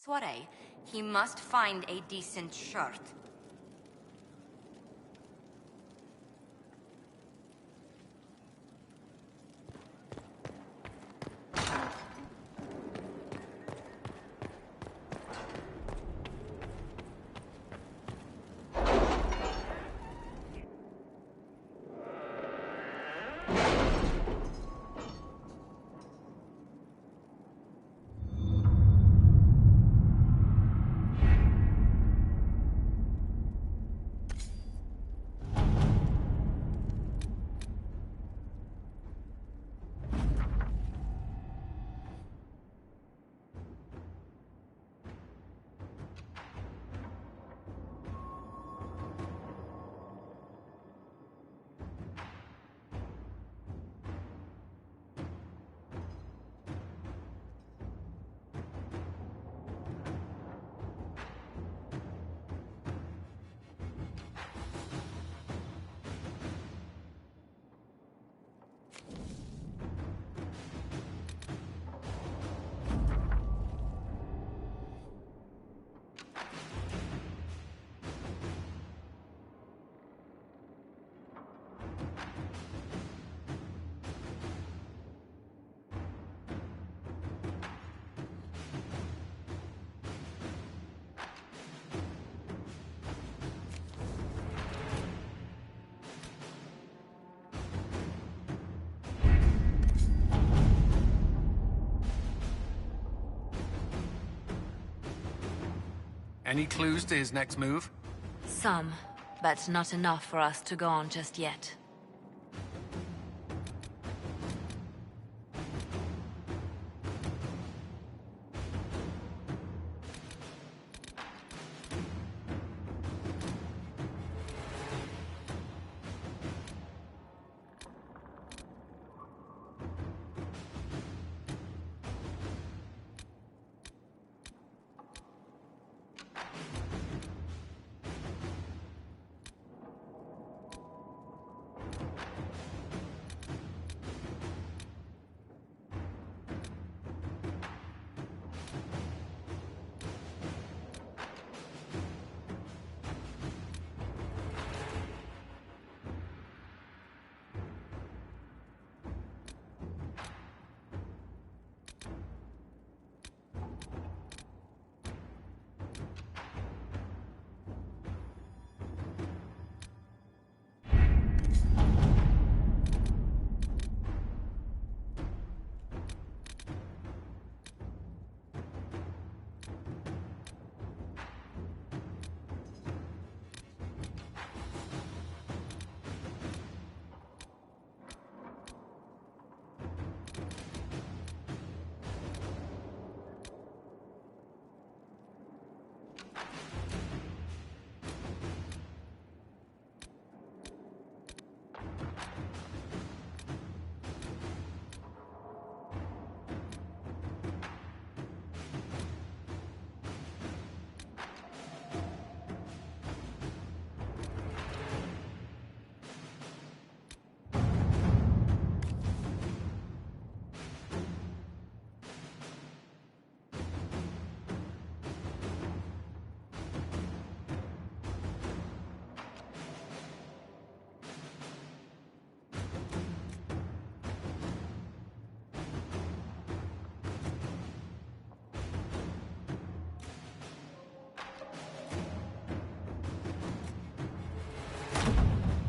soiree, he must find a decent shirt. Any clues to his next move? Some, but not enough for us to go on just yet.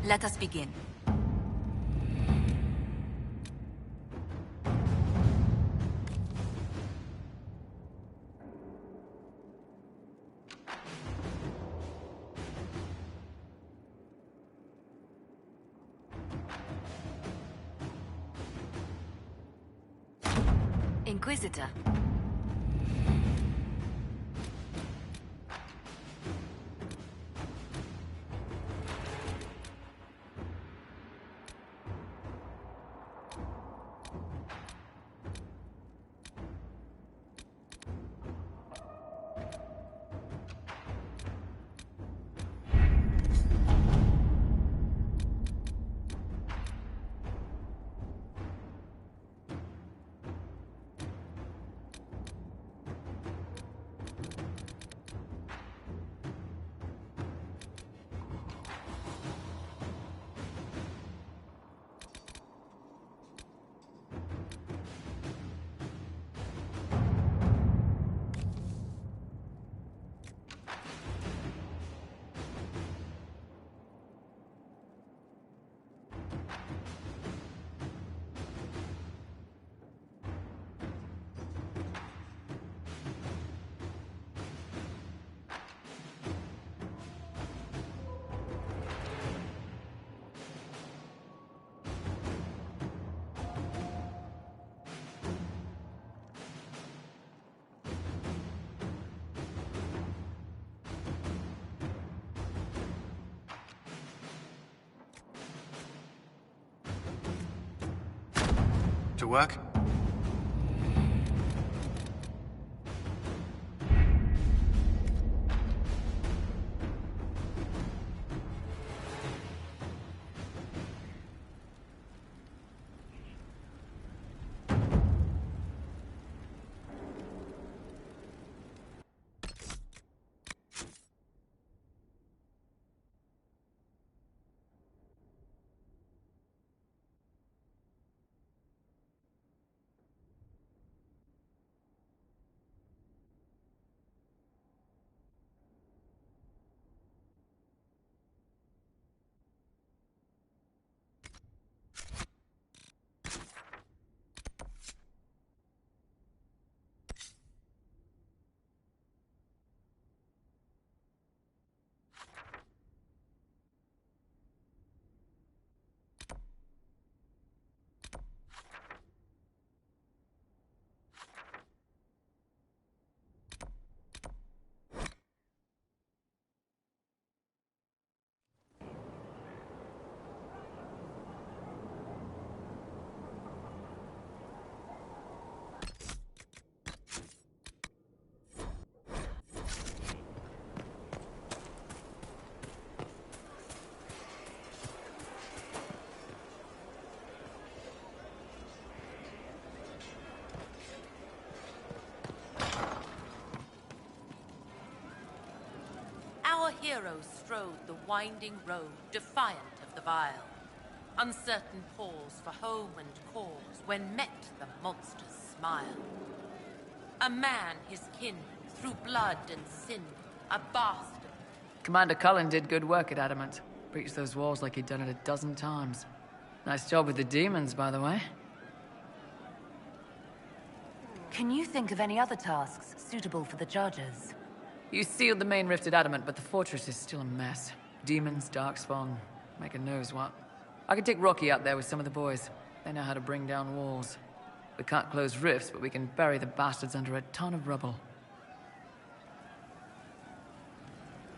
Let us begin. Inquisitor. to work? Our heroes strode the winding road, defiant of the vile. Uncertain pause for home and cause, when met the monster's smile. A man, his kin, through blood and sin, a bastard. Commander Cullen did good work at Adamant. Breached those walls like he'd done it a dozen times. Nice job with the demons, by the way. Can you think of any other tasks suitable for the Chargers? You sealed the main rift at Adamant, but the fortress is still a mess. Demons, Darkspawn, maker knows what. I could take Rocky out there with some of the boys. They know how to bring down walls. We can't close rifts, but we can bury the bastards under a ton of rubble.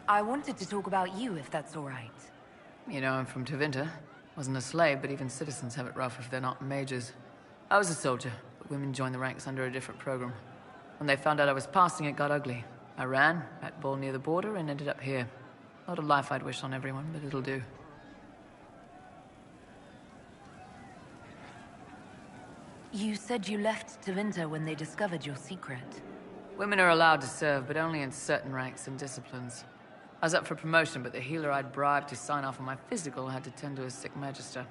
I wanted to talk about you, if that's all right. You know, I'm from Tevinter. Wasn't a slave, but even citizens have it rough if they're not mages. I was a soldier, but women joined the ranks under a different program. When they found out I was passing, it got ugly. I ran, met Bull near the border, and ended up here. Not a life I'd wish on everyone, but it'll do. You said you left Tevinter when they discovered your secret. Women are allowed to serve, but only in certain ranks and disciplines. I was up for promotion, but the healer I'd bribed to sign off on my physical had to tend to a sick magister.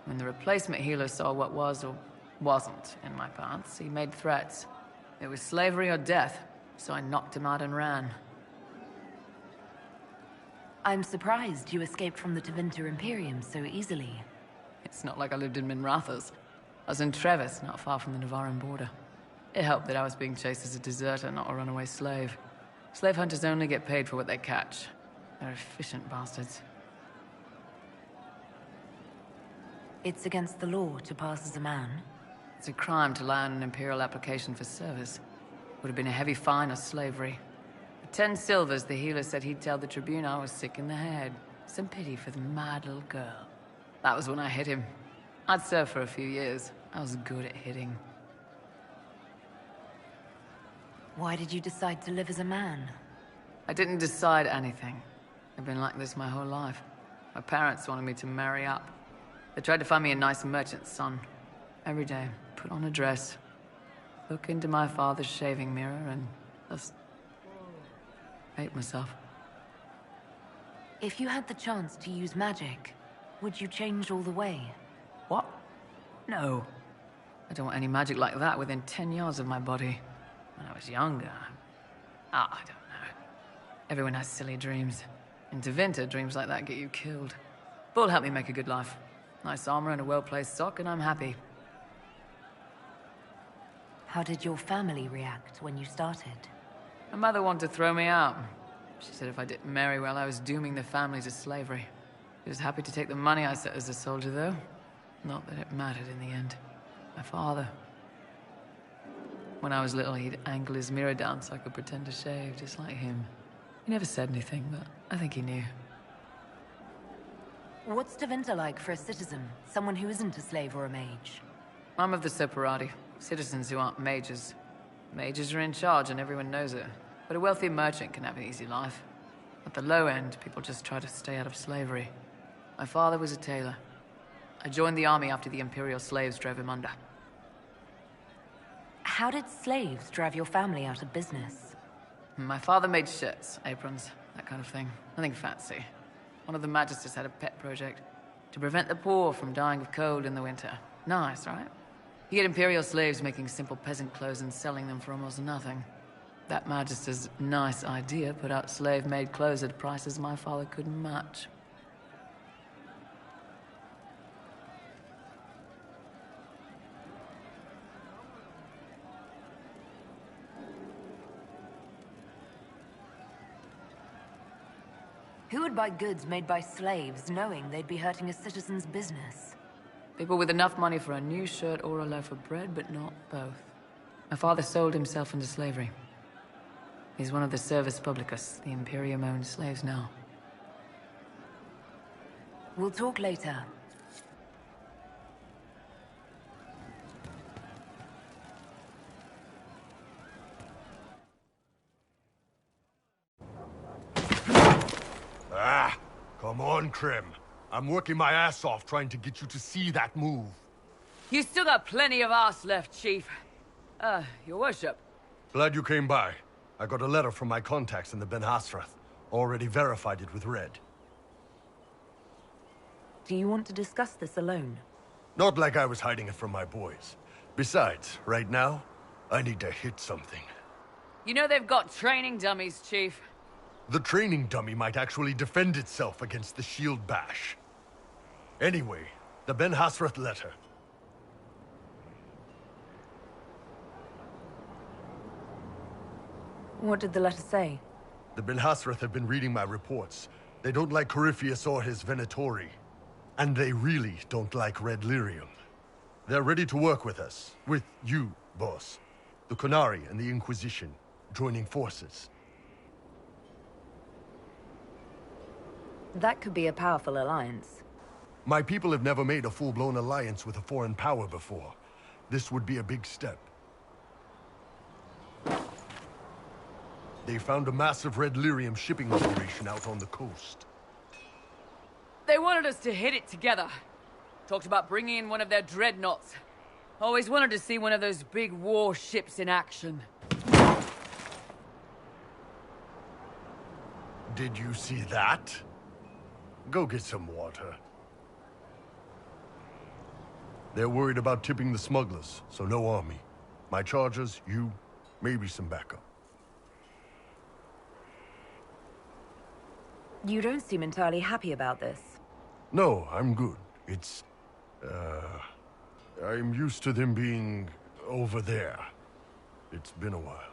When the replacement healer saw what was or wasn't in my pants, he made threats. It was slavery or death, so I knocked him out and ran. I'm surprised you escaped from the Tevinter Imperium so easily. It's not like I lived in Minrathous. I was in Trevis, not far from the Navarran border. It helped that I was being chased as a deserter, not a runaway slave. Slave hunters only get paid for what they catch. They're efficient bastards. It's against the law to pass as a man. It's a crime to lie on an Imperial application for service. Would have been a heavy fine or slavery. For 10 silvers, the healer said he'd tell the Tribune I was sick in the head. Some pity for the mad little girl. That was when I hit him. I'd served for a few years. I was good at hitting. Why did you decide to live as a man? I didn't decide anything. I've been like this my whole life. My parents wanted me to marry up. They tried to find me a nice merchant's son. Every day, put on a dress, look into my father's shaving mirror, and just hate myself. If you had the chance to use magic, would you change all the way? What? No. I don't want any magic like that within 10 yards of my body. When I was younger... I don't know. Everyone has silly dreams. In Tevinter, dreams like that get you killed. Bull helped me make a good life. Nice armor and a well-placed sock, and I'm happy. How did your family react when you started? My mother wanted to throw me out. She said if I didn't marry well, I was dooming the family to slavery. She was happy to take the money I set as a soldier, though. Not that it mattered in the end. My father. When I was little, he'd angle his mirror down so I could pretend to shave, just like him. He never said anything, but I think he knew. What's Tevinter like for a citizen? Someone who isn't a slave or a mage? I'm of the Separati, citizens who aren't mages. Mages are in charge and everyone knows it. But a wealthy merchant can have an easy life. At the low end, people just try to stay out of slavery. My father was a tailor. I joined the army after the Imperial slaves drove him under. How did slaves drive your family out of business? My father made shirts, aprons, that kind of thing. Nothing fancy. One of the magisters had a pet project to prevent the poor from dying of cold in the winter. Nice, right? He had Imperial slaves making simple peasant clothes and selling them for almost nothing. That magister's nice idea put out slave-made clothes at prices my father couldn't match. Who would buy goods made by slaves knowing they'd be hurting a citizen's business? People with enough money for a new shirt or a loaf of bread, but not both. My father sold himself into slavery. He's one of the Servus Publicus, the Imperium-owned slaves now. We'll talk later. Come on, Krim. I'm working my ass off trying to get you to see that move. You still got plenty of arse left, Chief. Your worship. Glad you came by. I got a letter from my contacts in the Ben Hasrath. Already verified it with Red. Do you want to discuss this alone? Not like I was hiding it from my boys. Besides, right now, I need to hit something. You know they've got training dummies, Chief. The training dummy might actually defend itself against the shield bash. Anyway, the Ben Hasrath letter. What did the letter say? The Ben Hasrath have been reading my reports. They don't like Corypheus or his Venatori. And they really don't like Red Lyrium. They're ready to work with us. With you, boss. The Qunari and the Inquisition, joining forces. That could be a powerful alliance. My people have never made a full-blown alliance with a foreign power before. This would be a big step. They found a massive Red Lyrium shipping operation out on the coast. They wanted us to hit it together. Talked about bringing in one of their dreadnoughts. Always wanted to see one of those big warships in action. Did you see that? Go get some water. They're worried about tipping the smugglers, so no army. My chargers, you, maybe some backup. You don't seem entirely happy about this. No, I'm good. It's... I'm used to them being over there. It's been a while.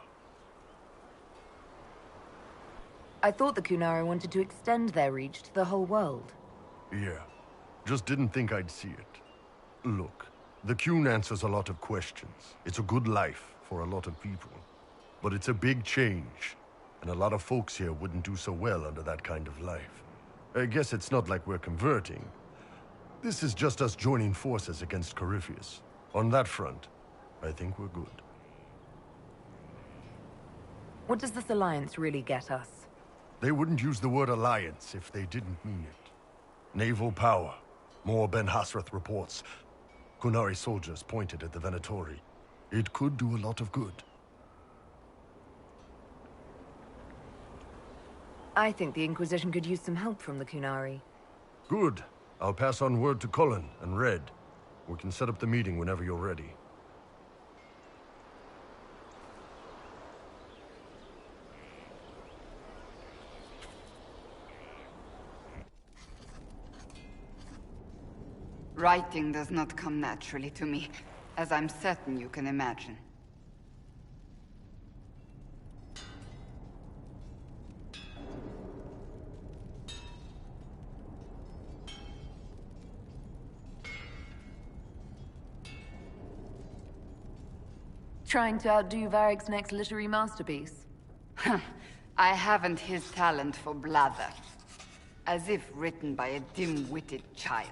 I thought the Qunari wanted to extend their reach to the whole world. Yeah. Just didn't think I'd see it. Look, the Qun answers a lot of questions. It's a good life for a lot of people. But it's a big change. And a lot of folks here wouldn't do so well under that kind of life. I guess it's not like we're converting. This is just us joining forces against Corypheus. On that front, I think we're good. What does this alliance really get us? They wouldn't use the word alliance if they didn't mean it. Naval power. More Ben Hasrath reports. Qunari soldiers pointed at the Venatori. It could do a lot of good. I think the Inquisition could use some help from the Qunari. Good. I'll pass on word to Cullen and Red. We can set up the meeting whenever you're ready. Writing does not come naturally to me, as I'm certain you can imagine. Trying to outdo Varric's next literary masterpiece? I haven't his talent for blather. As if written by a dim-witted child.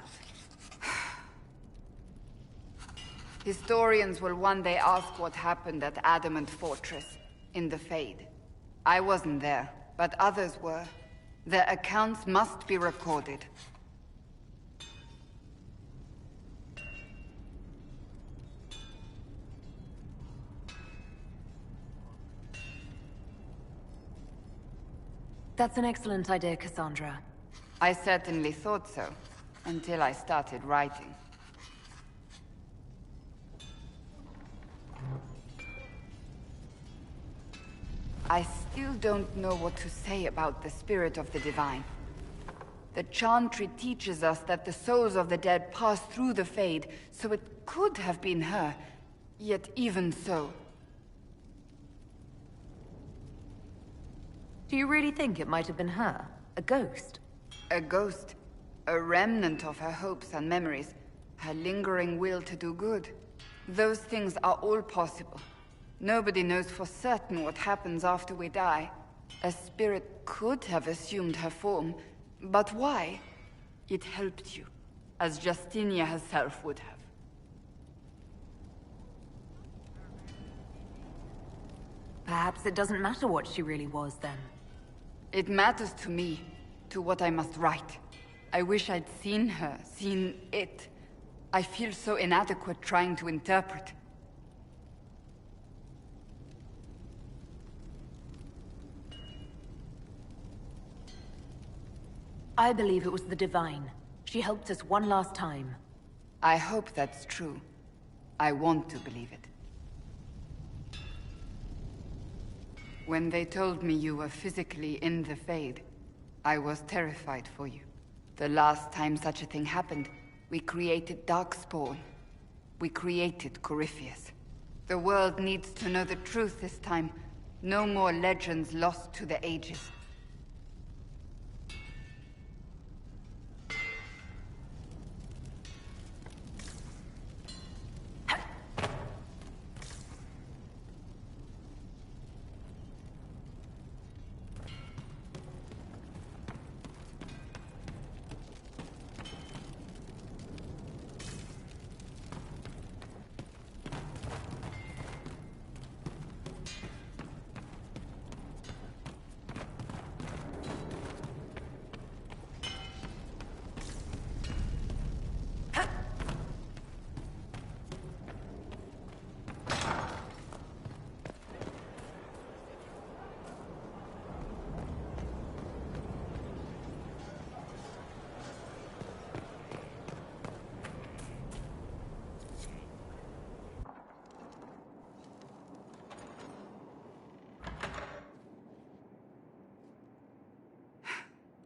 Historians will one day ask what happened at Adamant Fortress, in the Fade. I wasn't there, but others were. Their accounts must be recorded. That's an excellent idea, Cassandra. I certainly thought so, until I started writing. I still don't know what to say about the spirit of the divine. The Chantry teaches us that the souls of the dead pass through the Fade, so it could have been her. Yet even so... Do you really think it might have been her? A ghost? A ghost. A remnant of her hopes and memories. Her lingering will to do good. Those things are all possible. Nobody knows for certain what happens after we die. A spirit could have assumed her form, but why? It helped you, as Justinia herself would have. Perhaps it doesn't matter what she really was, then. It matters to me, to what I must write. I wish I'd seen her, seen it. I feel so inadequate trying to interpret. I believe it was the Divine. She helped us one last time. I hope that's true. I want to believe it. When they told me you were physically in the Fade, I was terrified for you. The last time such a thing happened, we created Darkspawn. We created Corypheus. The world needs to know the truth this time. No more legends lost to the ages.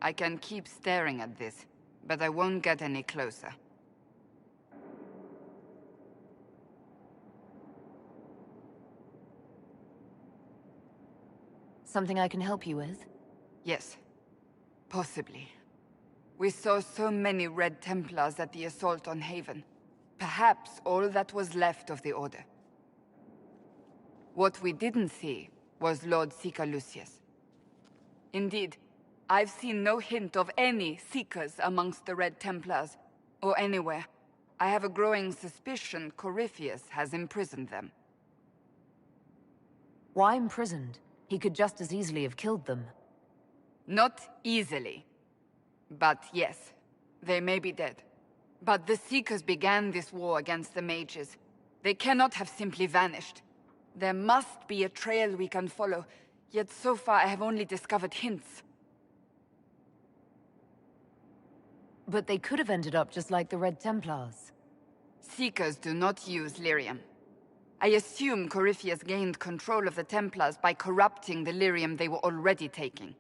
I can keep staring at this, but I won't get any closer. Something I can help you with? Yes. Possibly. We saw so many Red Templars at the assault on Haven. Perhaps all that was left of the Order. What we didn't see was Lord Seeker Lucius. Indeed, I've seen no hint of any Seekers amongst the Red Templars, or anywhere. I have a growing suspicion Corypheus has imprisoned them. Why imprisoned? He could just as easily have killed them. Not easily. But yes, they may be dead. But the Seekers began this war against the mages. They cannot have simply vanished. There must be a trail we can follow, yet so far I have only discovered hints. But they could have ended up just like the Red Templars. Seekers do not use lyrium. I assume Corypheus gained control of the Templars by corrupting the lyrium they were already taking.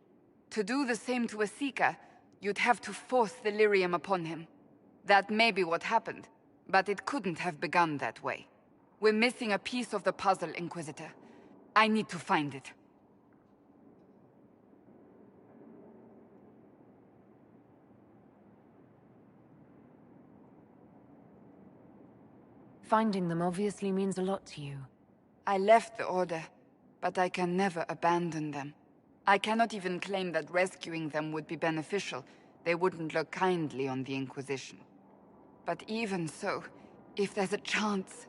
To do the same to a Seeker, you'd have to force the lyrium upon him. That may be what happened, but it couldn't have begun that way. We're missing a piece of the puzzle, Inquisitor. I need to find it. Finding them obviously means a lot to you. I left the Order, but I can never abandon them. I cannot even claim that rescuing them would be beneficial. They wouldn't look kindly on the Inquisition. But even so, if there's a chance,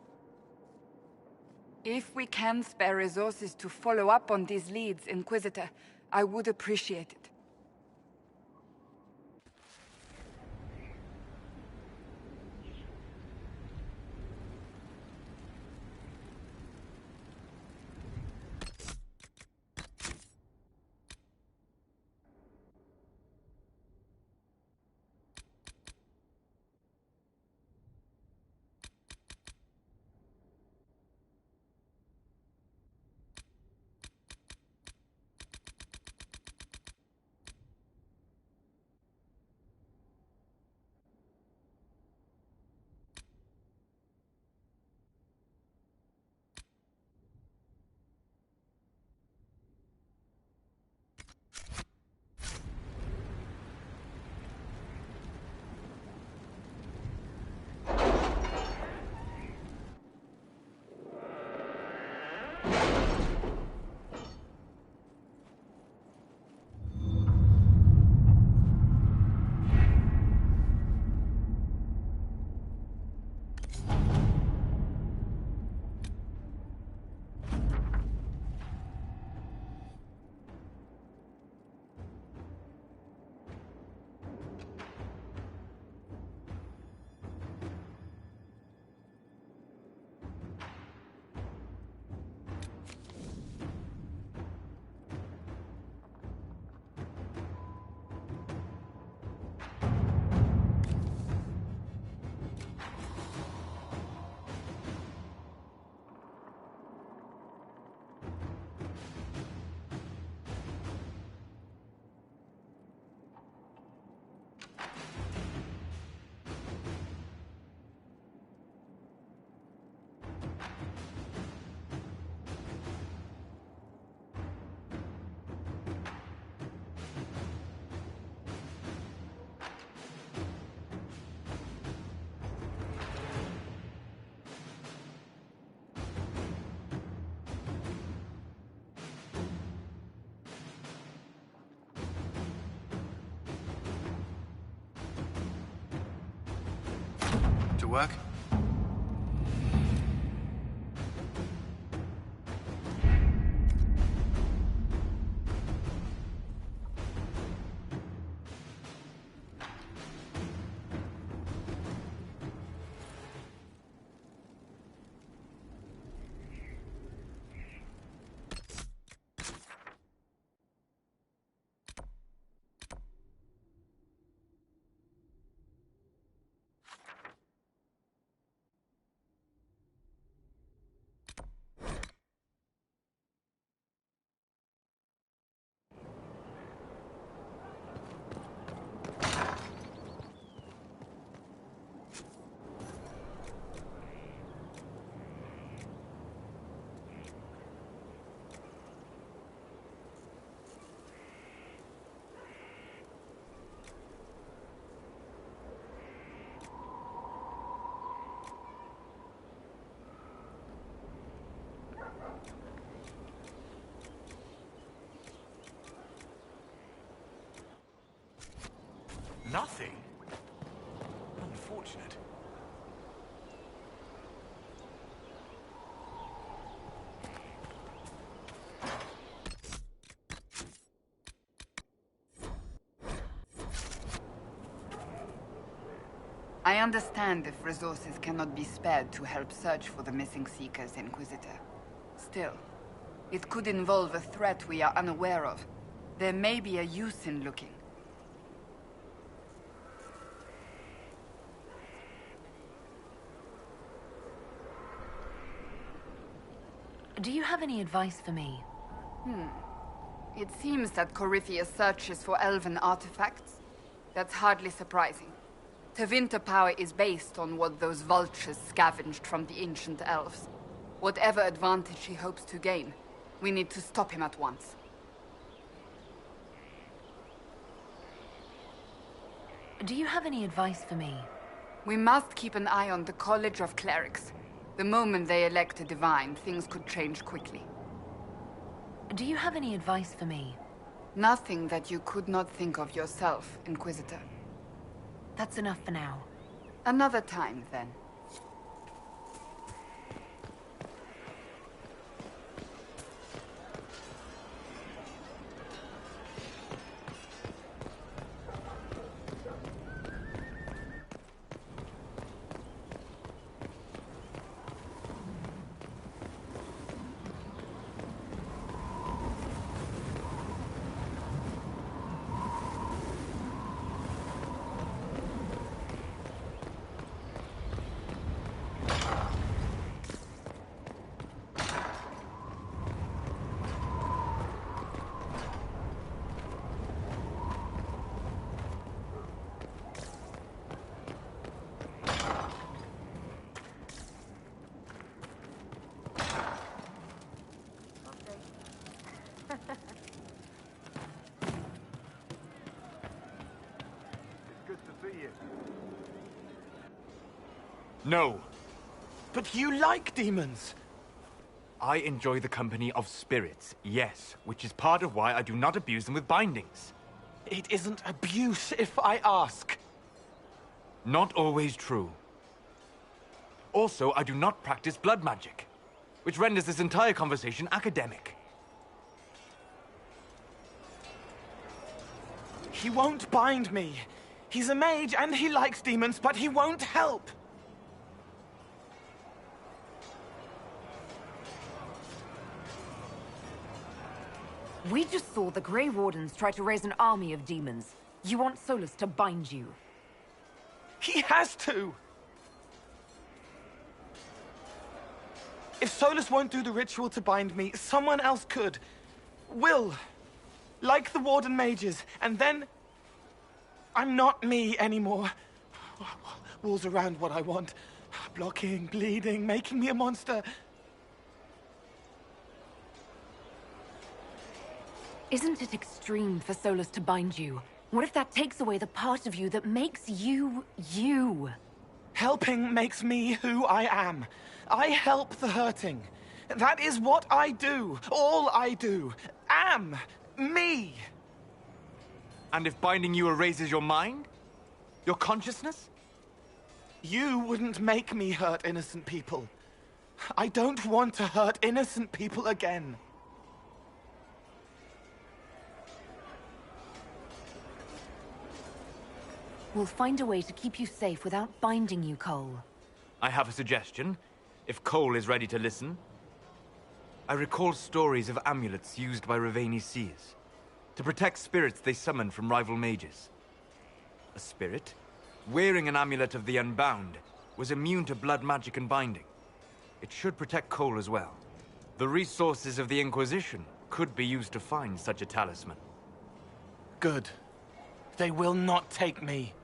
If we can spare resources to follow up on these leads, Inquisitor, I would appreciate it. To work? Nothing? Unfortunate. I understand if resources cannot be spared to help search for the missing Seekers, Inquisitor. Still, it could involve a threat we are unaware of. There may be a use in looking. Do you have any advice for me? It seems that Corypheus searches for elven artifacts. That's hardly surprising. Tevinter power is based on what those vultures scavenged from the ancient elves. Whatever advantage he hopes to gain, we need to stop him at once. Do you have any advice for me? We must keep an eye on the College of Clerics. The moment they elect a divine, things could change quickly. Do you have any advice for me? Nothing that you could not think of yourself, Inquisitor. That's enough for now. Another time, then. No. But you like demons. I enjoy the company of spirits, yes, which is part of why I do not abuse them with bindings. It isn't abuse if I ask. Not always true. Also, I do not practice blood magic, which renders this entire conversation academic. He won't bind me. He's a mage and he likes demons, but he won't help. We just saw the Grey Wardens try to raise an army of demons. You want Solus to bind you? He has to! If Solus won't do the ritual to bind me, someone else could. Will. Like the Warden mages, and then... I'm not me anymore. Walls around what I want. Blocking, bleeding, making me a monster. Isn't it extreme for Solus to bind you? What if that takes away the part of you that makes you, you? Helping makes me who I am. I help the hurting. That is what I do. All I do. Am. Me. And if binding you erases your mind? Your consciousness? You wouldn't make me hurt innocent people. I don't want to hurt innocent people again. We'll find a way to keep you safe without binding you, Cole. I have a suggestion, if Cole is ready to listen. I recall stories of amulets used by Raveni seers to protect spirits they summoned from rival mages. A spirit, wearing an amulet of the Unbound, was immune to blood magic and binding. It should protect Cole as well. The resources of the Inquisition could be used to find such a talisman. Good. They will not take me.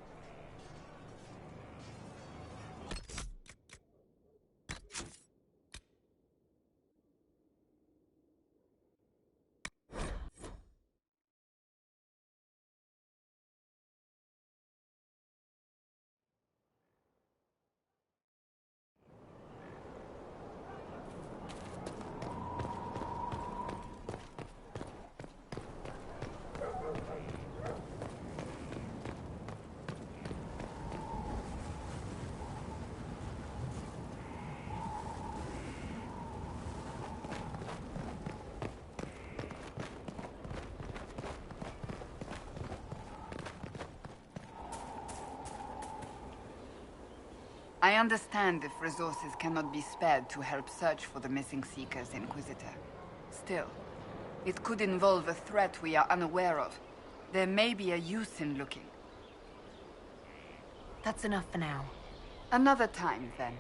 I understand if resources cannot be spared to help search for the missing Seekers, Inquisitor. Still, it could involve a threat we are unaware of. There may be a use in looking. That's enough for now. Another time, then.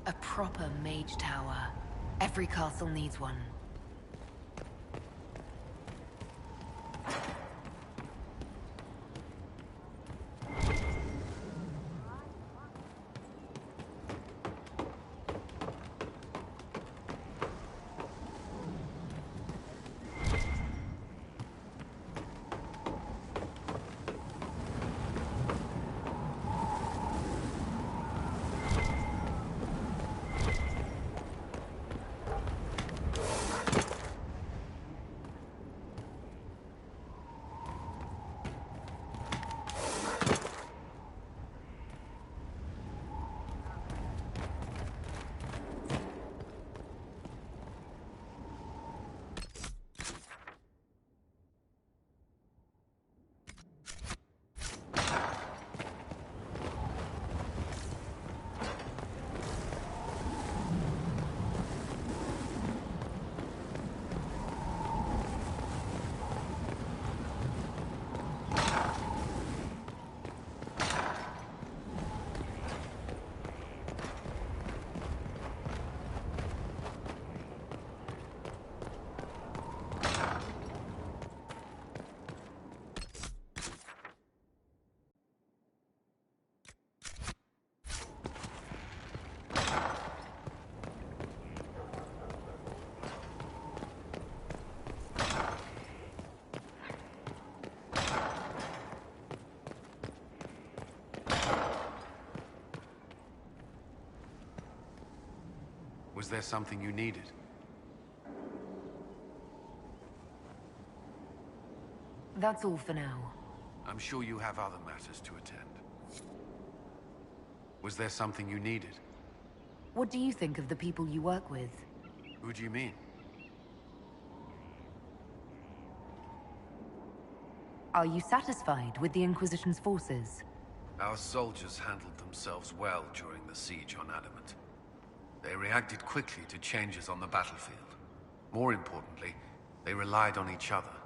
A proper mage tower. Every castle needs one. there something you needed? That's all for now. I'm sure you have other matters to attend. Was there something you needed? What do you think of the people you work with? Who do you mean? Are you satisfied with the Inquisition's forces? Our soldiers handled themselves well during the siege on Adamant. They reacted quickly to changes on the battlefield. More importantly, they relied on each other.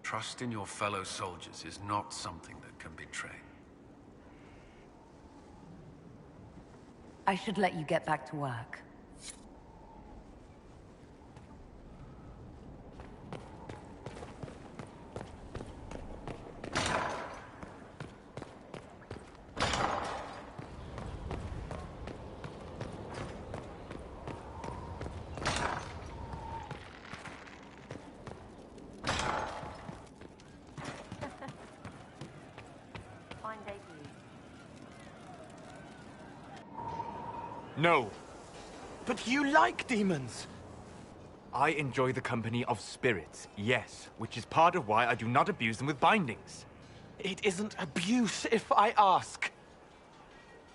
Trust in your fellow soldiers is not something that can be trained. I should let you get back to work. No. But you like demons! I enjoy the company of spirits, yes, which is part of why I do not abuse them with bindings. It isn't abuse if I ask.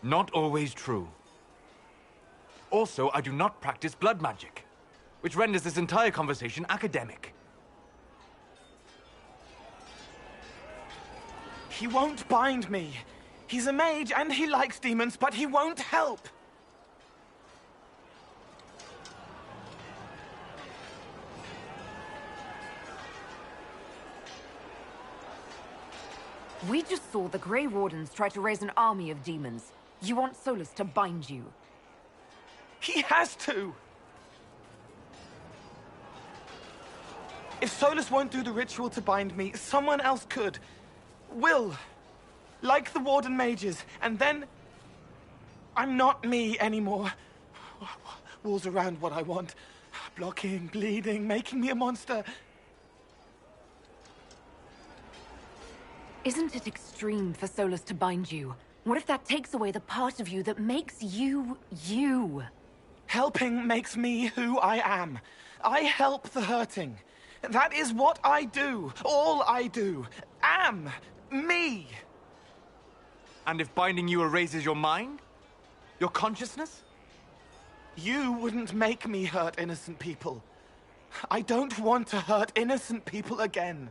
Not always true. Also, I do not practice blood magic, which renders this entire conversation academic. He won't bind me. He's a mage and he likes demons, but he won't help. We just saw the Grey Wardens try to raise an army of demons. You want Solus to bind you? He has to! If Solus won't do the ritual to bind me, someone else could. Will. Like the Warden mages, and then... I'm not me anymore. Walls around what I want. Blocking, bleeding, making me a monster. Isn't it extreme for Solus to bind you? What if that takes away the part of you that makes you, you? Helping makes me who I am. I help the hurting. That is what I do. All I do. Am. Me. And if binding you erases your mind? Your consciousness? You wouldn't make me hurt innocent people. I don't want to hurt innocent people again.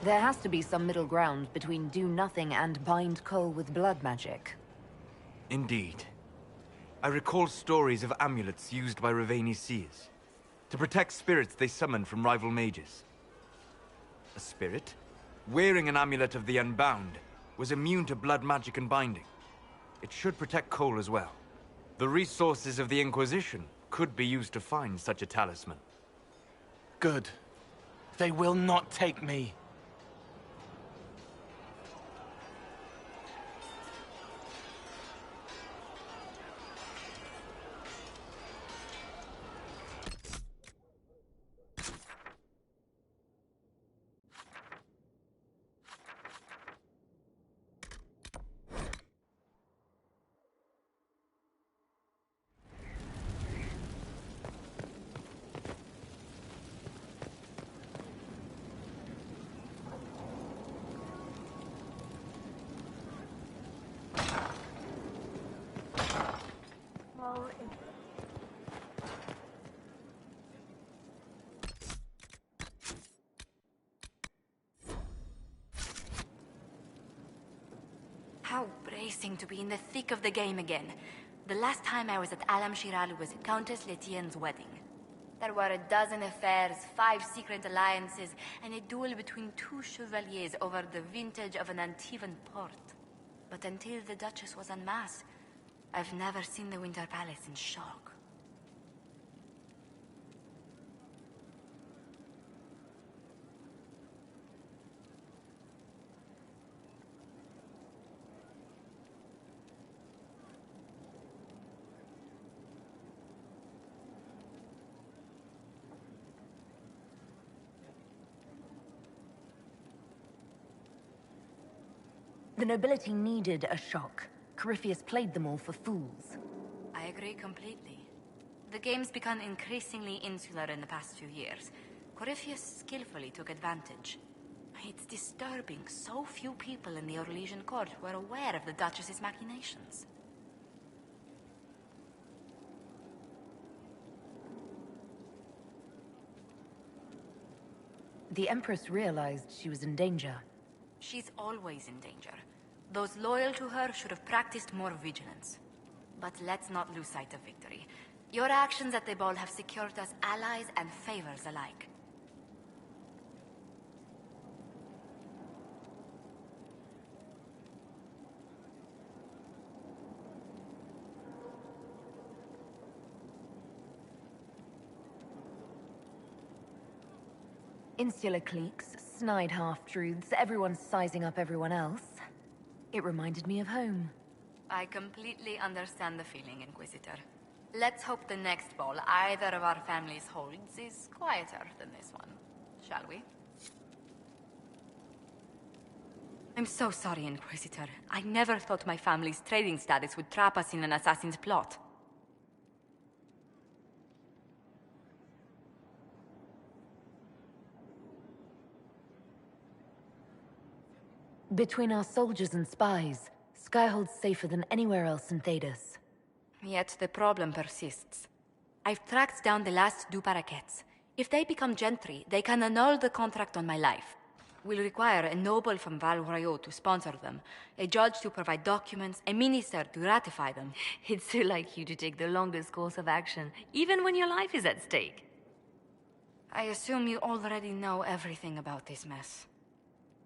There has to be some middle ground between do nothing and bind Cole with blood magic. Indeed. I recall stories of amulets used by Raveni seers to protect spirits they summoned from rival mages. A spirit, wearing an amulet of the Unbound, was immune to blood magic and binding. It should protect Cole as well. The resources of the Inquisition could be used to find such a talisman. Good. They will not take me. How bracing to be in the thick of the game again. The last time I was at Alam Shiral was at Countess Letienne's wedding. There were a dozen affairs, 5 secret alliances, and a duel between 2 chevaliers over the vintage of an Antivan port. But until the Duchess was en masse, I've never seen the Winter Palace in shock. The nobility needed a shock. Corypheus played them all for fools. I agree completely. The game's become increasingly insular in the past few years. Corypheus skillfully took advantage. It's disturbing so few people in the Orlesian court were aware of the Duchess's machinations. The Empress realized she was in danger. She's always in danger. Those loyal to her should have practiced more vigilance. But let's not lose sight of victory. Your actions at the ball have secured us allies and favors alike. Insular cliques, snide half-truths, everyone sizing up everyone else. It reminded me of home. I completely understand the feeling, Inquisitor. Let's hope the next ball either of our families holds is quieter than this one, shall we? I'm so sorry, Inquisitor. I never thought my family's trading status would trap us in an assassin's plot. Between our soldiers and spies, Skyhold's safer than anywhere else in Thedas. Yet the problem persists. I've tracked down the last du paraquets. If they become gentry, they can annul the contract on my life. We'll require a noble from Val Royaux to sponsor them, a judge to provide documents, a minister to ratify them. It's so like you to take the longest course of action, even when your life is at stake. I assume you already know everything about this mess.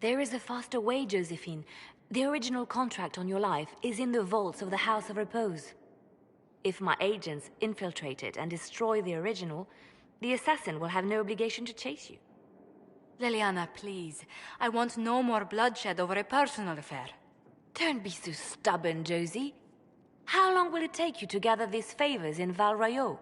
There is a faster way, Josephine. The original contract on your life is in the vaults of the House of Repose. If my agents infiltrate it and destroy the original, the assassin will have no obligation to chase you. Liliana, please. I want no more bloodshed over a personal affair. Don't be so stubborn, Josie. How long will it take you to gather these favors in Val Royaux?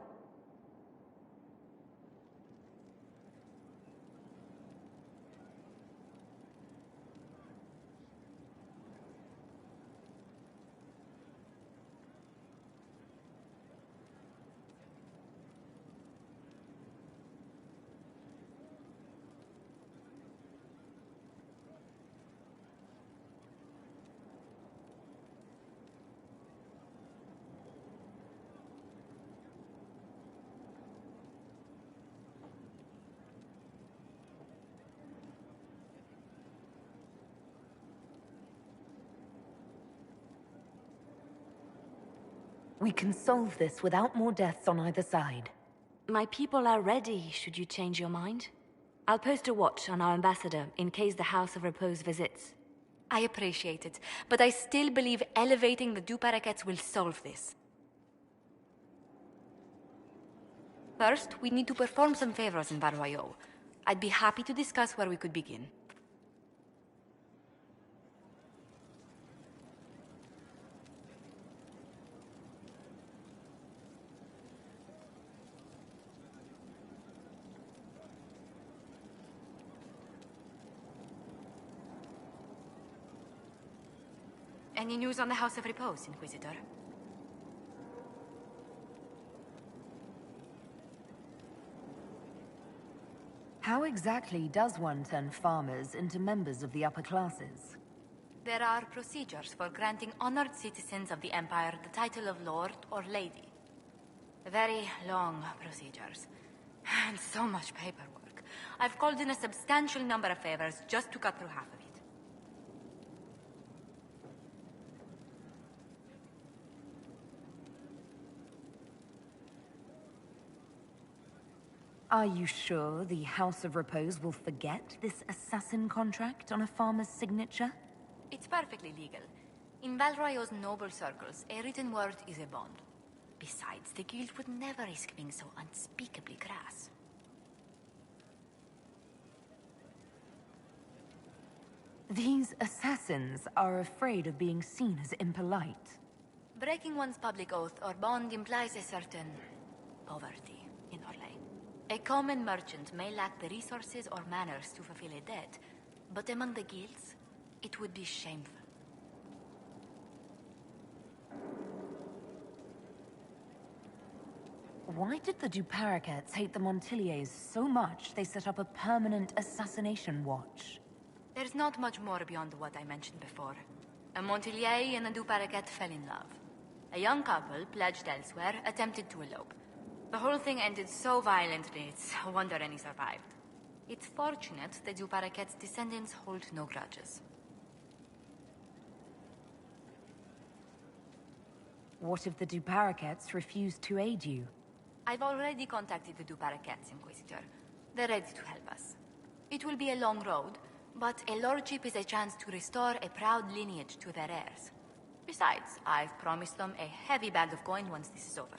We can solve this without more deaths on either side. My people are ready, should you change your mind. I'll post a watch on our ambassador in case the House of Repose visits. I appreciate it, but I still believe elevating the du paraquets will solve this. First, we need to perform some favors in Val Royaux. I'd be happy to discuss where we could begin. Any news on the House of Repose, Inquisitor? How exactly does one turn farmers into members of the upper classes? There are procedures for granting honored citizens of the Empire the title of Lord or Lady. Very long procedures. And so much paperwork. I've called in a substantial number of favors just to cut through half of it. Are you sure the House of Repose will forget this assassin contract on a farmer's signature? It's perfectly legal. In Val Royaux's noble circles, a written word is a bond. Besides, the guild would never risk being so unspeakably crass. These assassins are afraid of being seen as impolite. Breaking one's public oath or bond implies a certain poverty in Orlais. A common merchant may lack the resources or manners to fulfill a debt, but among the guilds, it would be shameful. Why did the Duparaquets hate the Montiliers so much they set up a permanent assassination watch? There's not much more beyond what I mentioned before. A Montilier and a Duparaquet fell in love. A young couple, pledged elsewhere, attempted to elope. The whole thing ended so violently, it's a wonder any survived. It's fortunate the Duparaquet's descendants hold no grudges. What if the Duparaquets refuse to aid you? I've already contacted the Duparaquets, Inquisitor. They're ready to help us. It will be a long road, but a lordship is a chance to restore a proud lineage to their heirs. Besides, I've promised them a heavy bag of coin once this is over.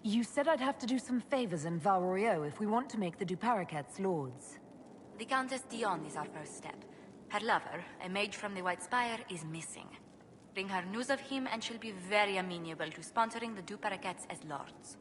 You said I'd have to do some favors in Val Royeaux if we want to make the Duparaquets lords. The Countess Dion is our first step. Her lover, a mage from the White Spire, is missing. Bring her news of him and she'll be very amenable to sponsoring the Duparaquets as lords.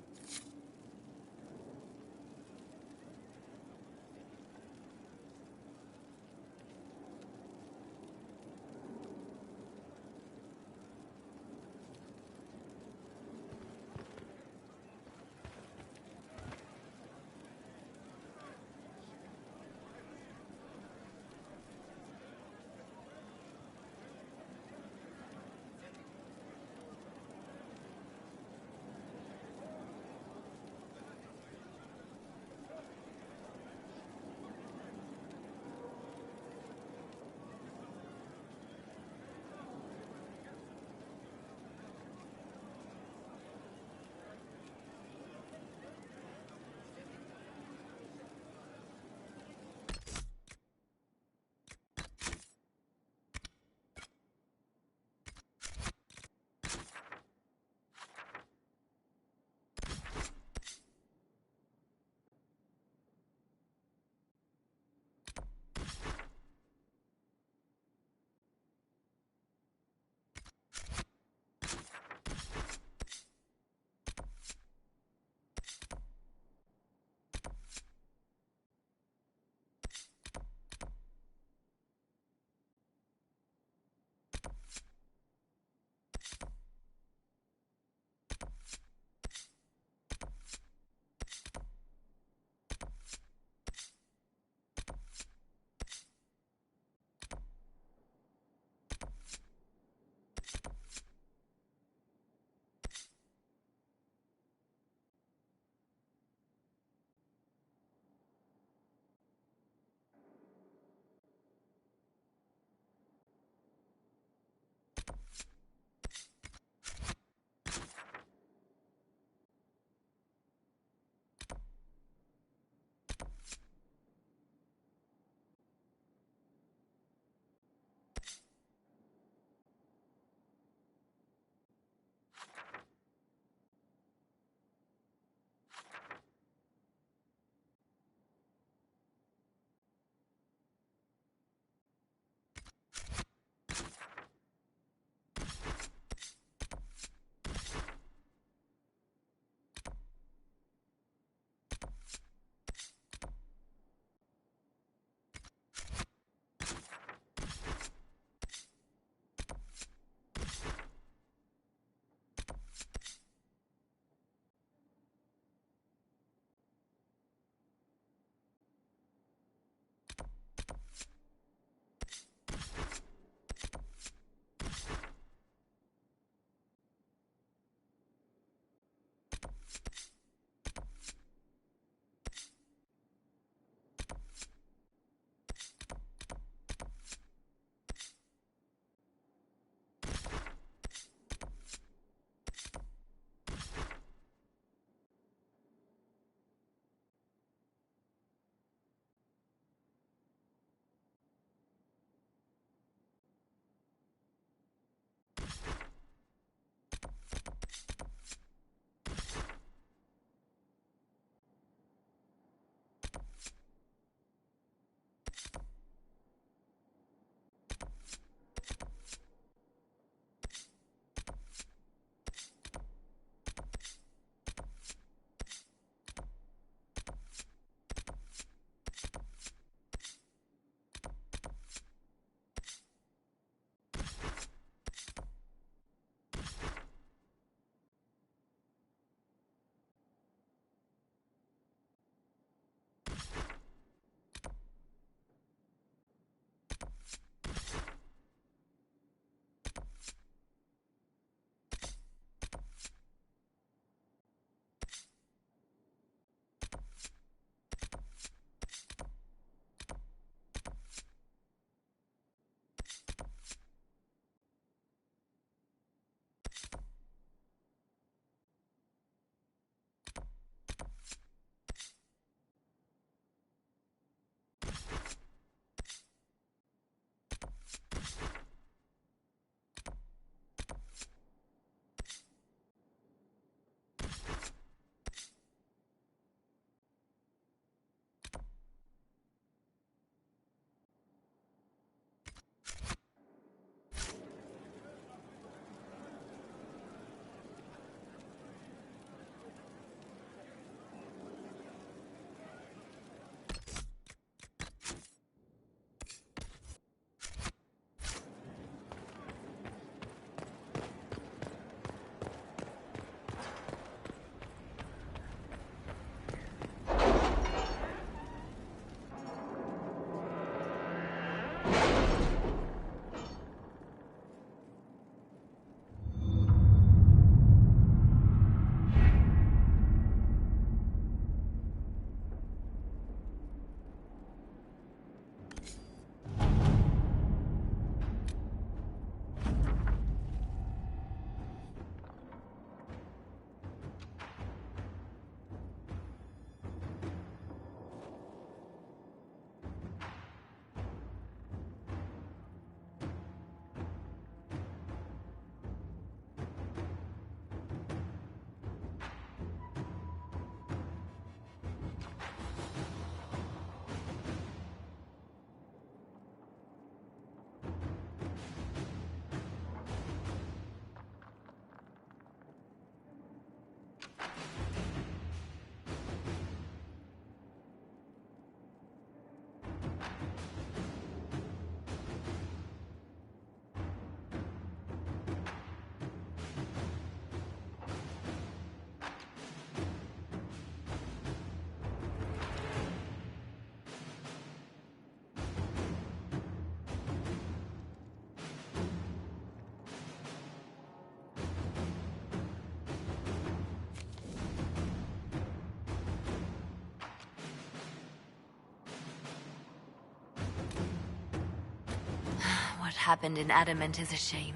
happened in Adamant is a shame.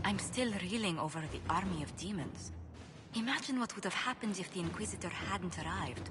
I'm still reeling over the army of demons. Imagine what would have happened if the Inquisitor hadn't arrived.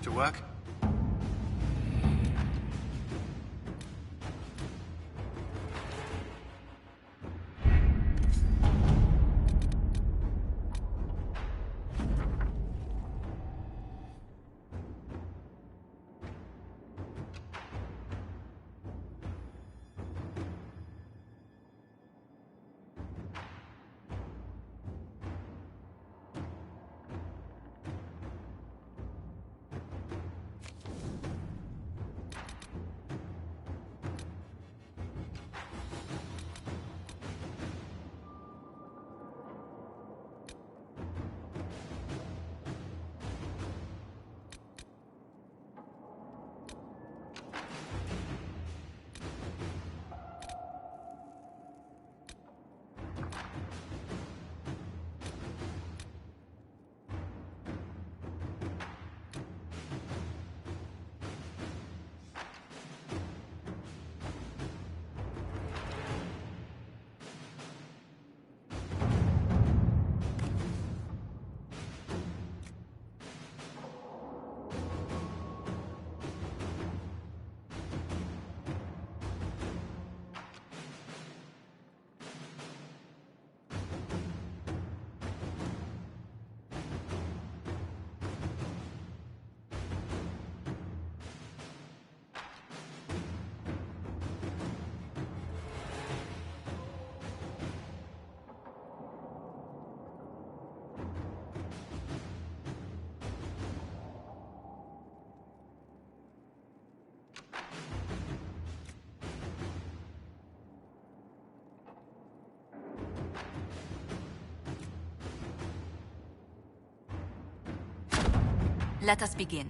To work? Let us begin.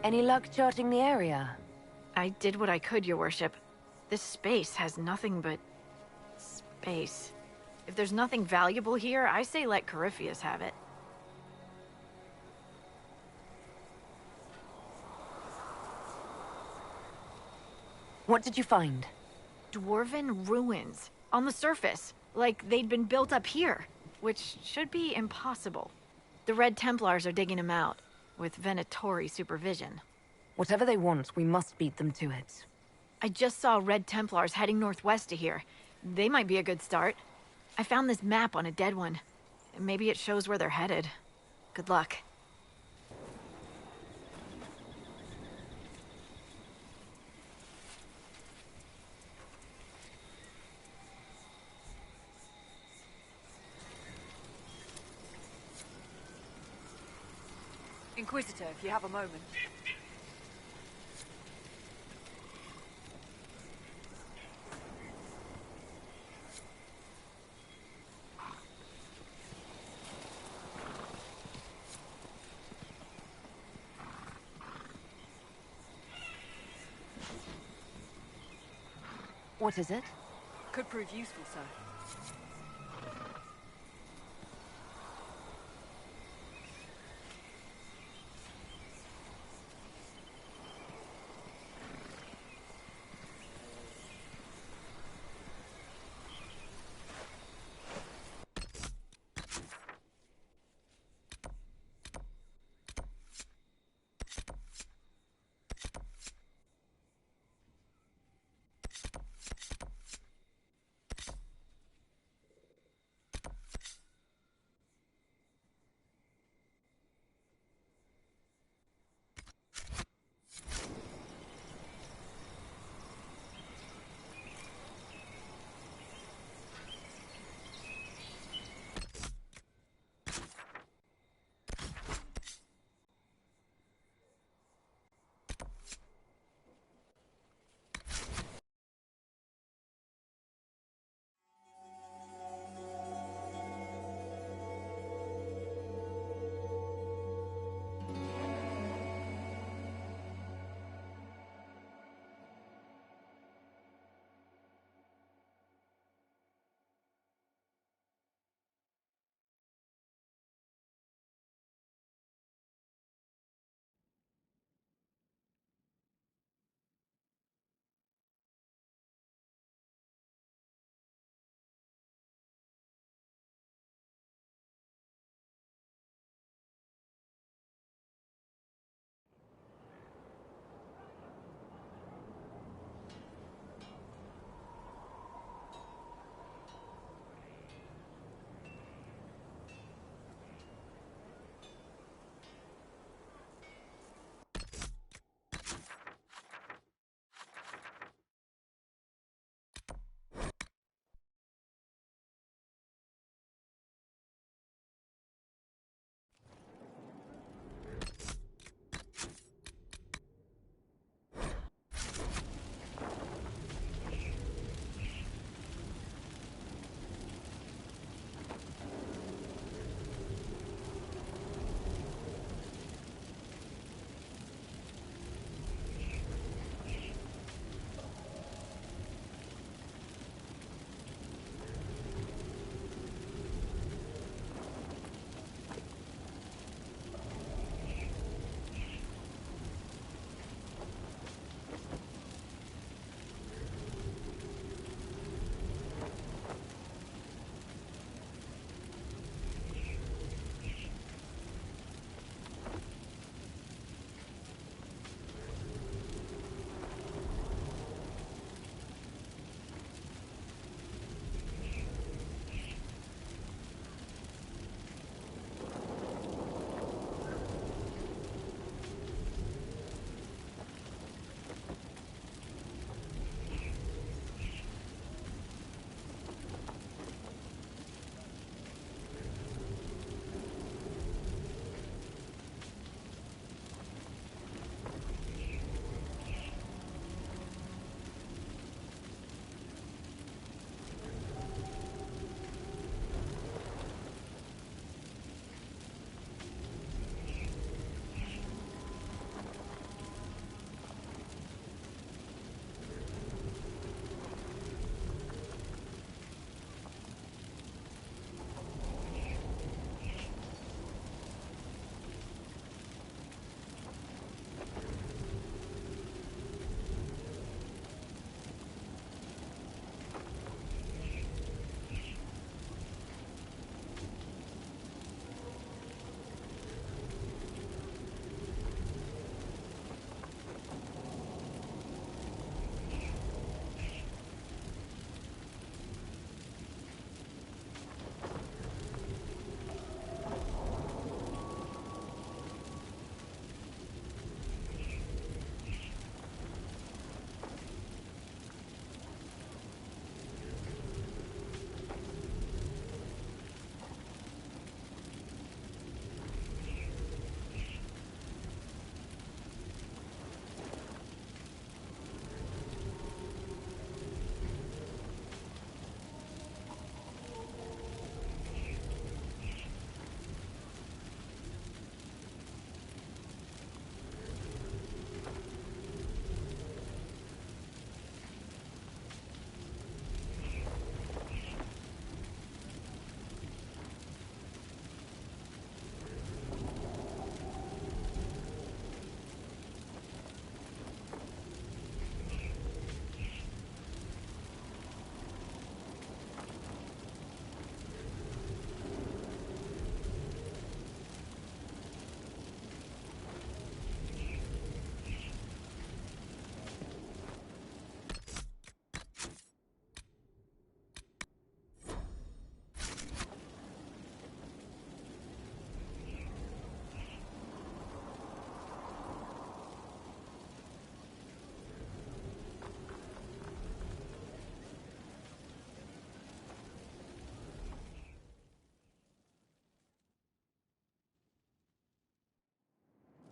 Any luck charting the area? I did what I could, Your Worship. This space has nothing but... space. If there's nothing valuable here, I say let Corypheus have it. What did you find? Dwarven ruins. On the surface. Like they'd been built up here. Which should be impossible. The Red Templars are digging them out. With Venatori supervision. Whatever they want, we must beat them to it. I just saw Red Templars heading northwest to here. They might be a good start. I found this map on a dead one. Maybe it shows where they're headed. Good luck. Inquisitor, if you have a moment. What is it? Could prove useful, sir.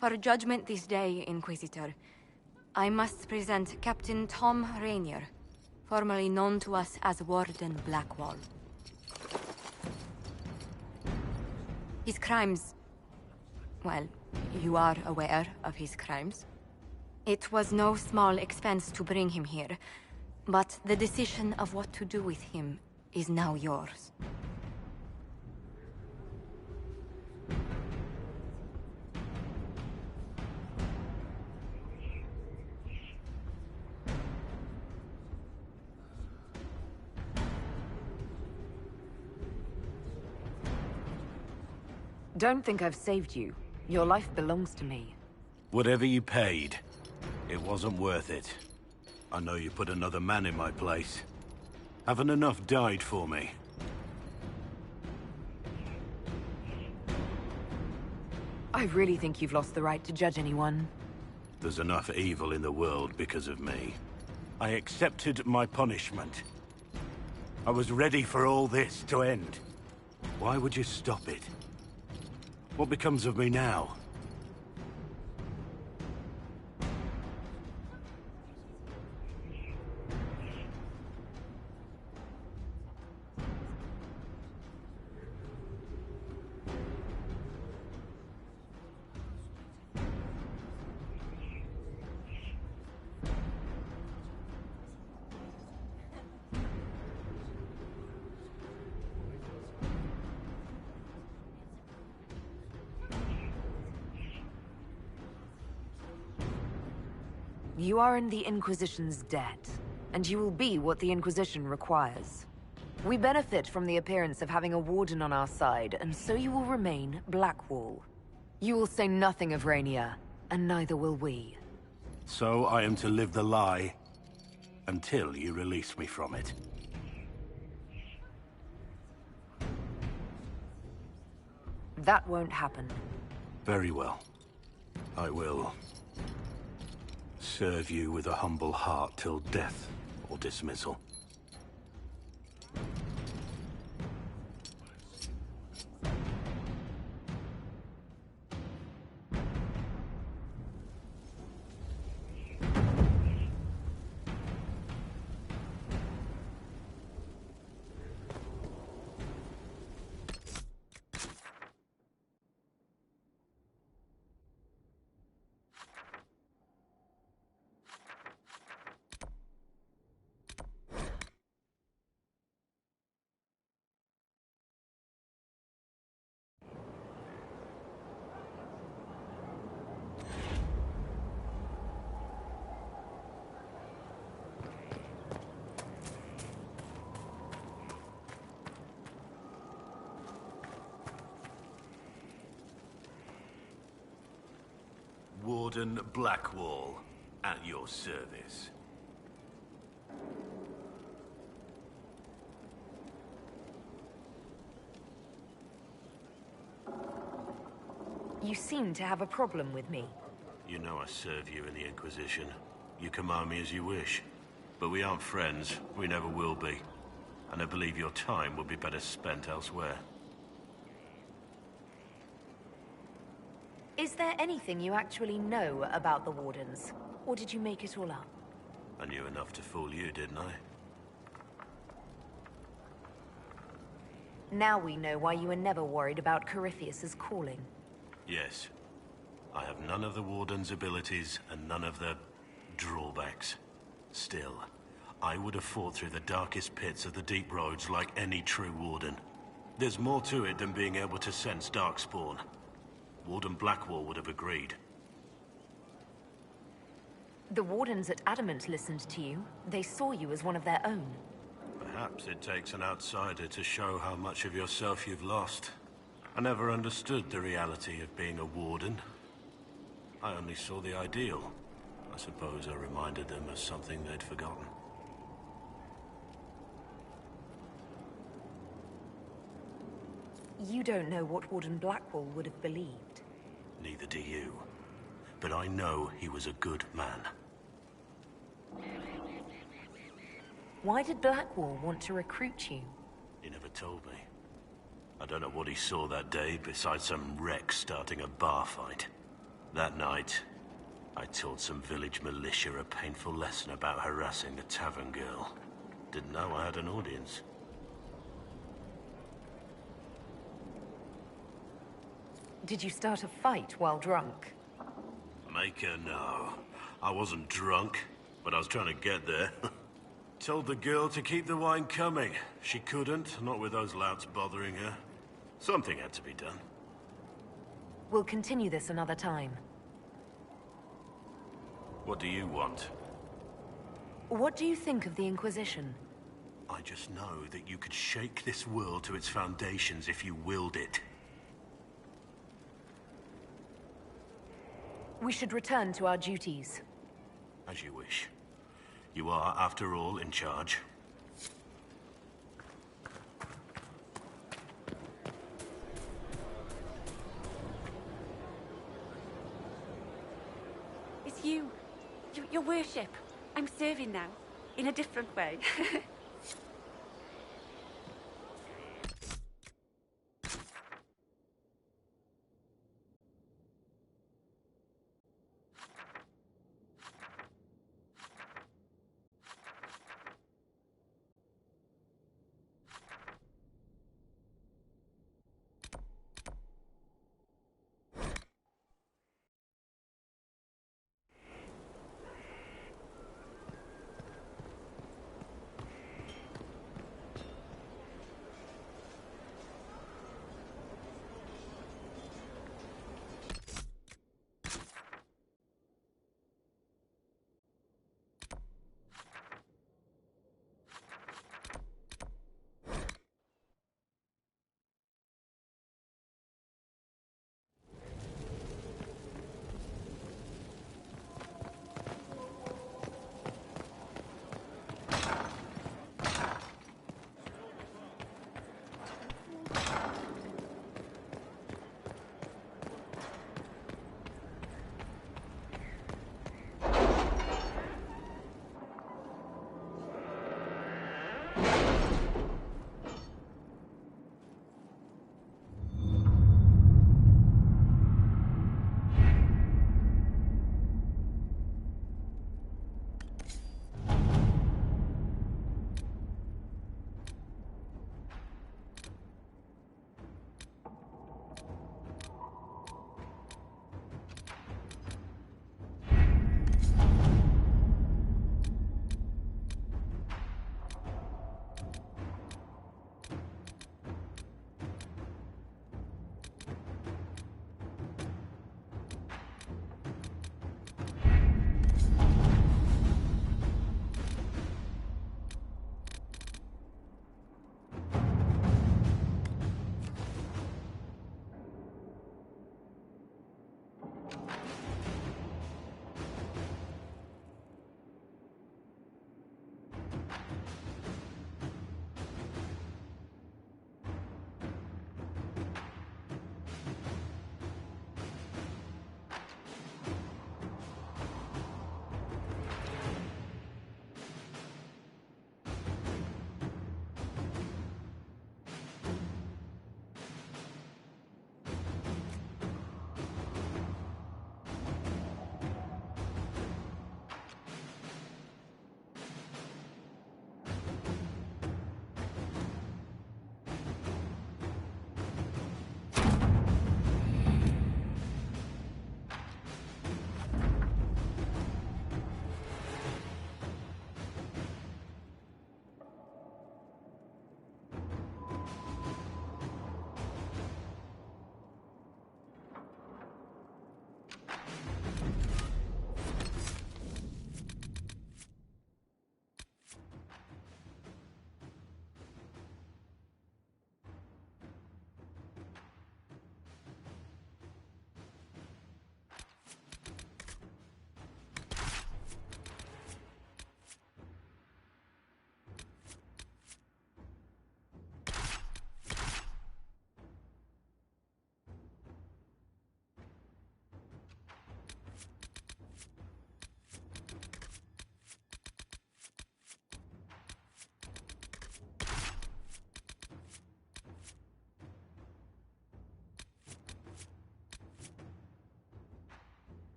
For judgment this day, Inquisitor, I must present Captain Tom Rainier, formerly known to us as Warden Blackwall. His crimes... well, you are aware of his crimes. It was no small expense to bring him here, but the decision of what to do with him is now yours. Don't think I've saved you. Your life belongs to me. Whatever you paid, it wasn't worth it. I know you put another man in my place. Haven't enough died for me. I really think you've lost the right to judge anyone. There's enough evil in the world because of me. I accepted my punishment. I was ready for all this to end. Why would you stop it? What becomes of me now? You are in the Inquisition's debt, and you will be what the Inquisition requires. We benefit from the appearance of having a warden on our side, and so you will remain Blackwall. You will say nothing of Rainier, and neither will we. So I am to live the lie until you release me from it. That won't happen. Very well. I will serve you with a humble heart till death or dismissal. Warden Blackwall, at your service. You seem to have a problem with me. You know I serve you in the Inquisition. You command me as you wish. But we aren't friends. We never will be. And I believe your time would be better spent elsewhere. Is there anything you actually know about the Wardens? Or did you make it all up? I knew enough to fool you, didn't I? Now we know why you were never worried about Corypheus's calling. Yes. I have none of the Warden's abilities and none of the drawbacks. Still, I would have fought through the darkest pits of the deep roads like any true Warden. There's more to it than being able to sense darkspawn. Warden Blackwall would have agreed. The Wardens at Adamant listened to you. They saw you as one of their own. Perhaps it takes an outsider to show how much of yourself you've lost. I never understood the reality of being a Warden. I only saw the ideal. I suppose I reminded them of something they'd forgotten. You don't know what Warden Blackwall would have believed. Neither do you. But I know he was a good man. Why did Blackwall want to recruit you? He never told me. I don't know what he saw that day besides some wreck starting a bar fight. That night, I taught some village militia a painful lesson about harassing a tavern girl. Didn't know I had an audience. Did you start a fight while drunk? Make her know. I wasn't drunk, but I was trying to get there. Told the girl to keep the wine coming. She couldn't, not with those louts bothering her. Something had to be done. We'll continue this another time. What do you want? What do you think of the Inquisition? I just know that you could shake this world to its foundations if you willed it. We should return to our duties. As you wish. You are, after all, in charge. It's you. Your worship. I'm serving now. In a different way.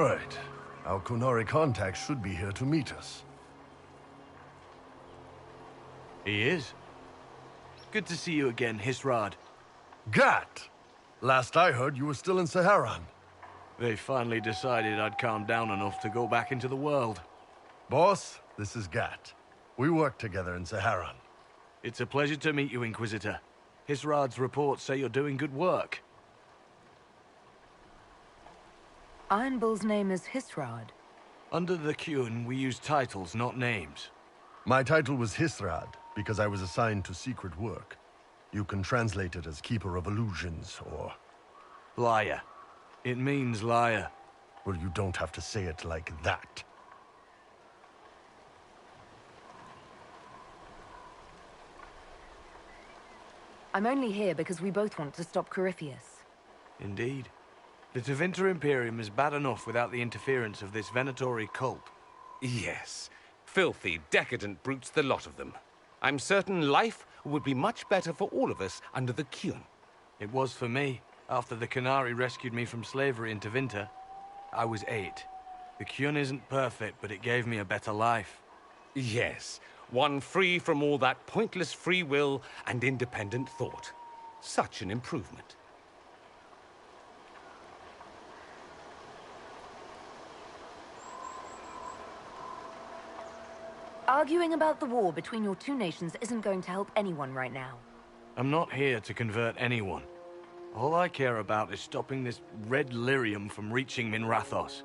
Right. Our Kunari contact should be here to meet us. He is. Good to see you again, Hisrad. Gat! Last I heard, you were still in Saharan. They finally decided I'd calmed down enough to go back into the world. Boss, this is Gat. We work together in Saharan. It's a pleasure to meet you, Inquisitor. Hisrad's reports say you're doing good work. Iron Bull's name is Hisrad. Under the Qun, we use titles, not names. My title was Hisrad, because I was assigned to secret work. You can translate it as Keeper of Illusions, or... Liar. It means liar. Well, you don't have to say it like that. I'm only here because we both want to stop Corypheus. Indeed. The Tevinter Imperium is bad enough without the interference of this Venatori cult. Yes. Filthy, decadent brutes, the lot of them. I'm certain life would be much better for all of us under the Qun. It was for me, after the Qunari rescued me from slavery in Tevinter. I was 8. The Qun isn't perfect, but it gave me a better life. Yes, one free from all that pointless free will and independent thought. Such an improvement. Arguing about the war between your two nations isn't going to help anyone right now. I'm not here to convert anyone. All I care about is stopping this red lyrium from reaching Minrathos.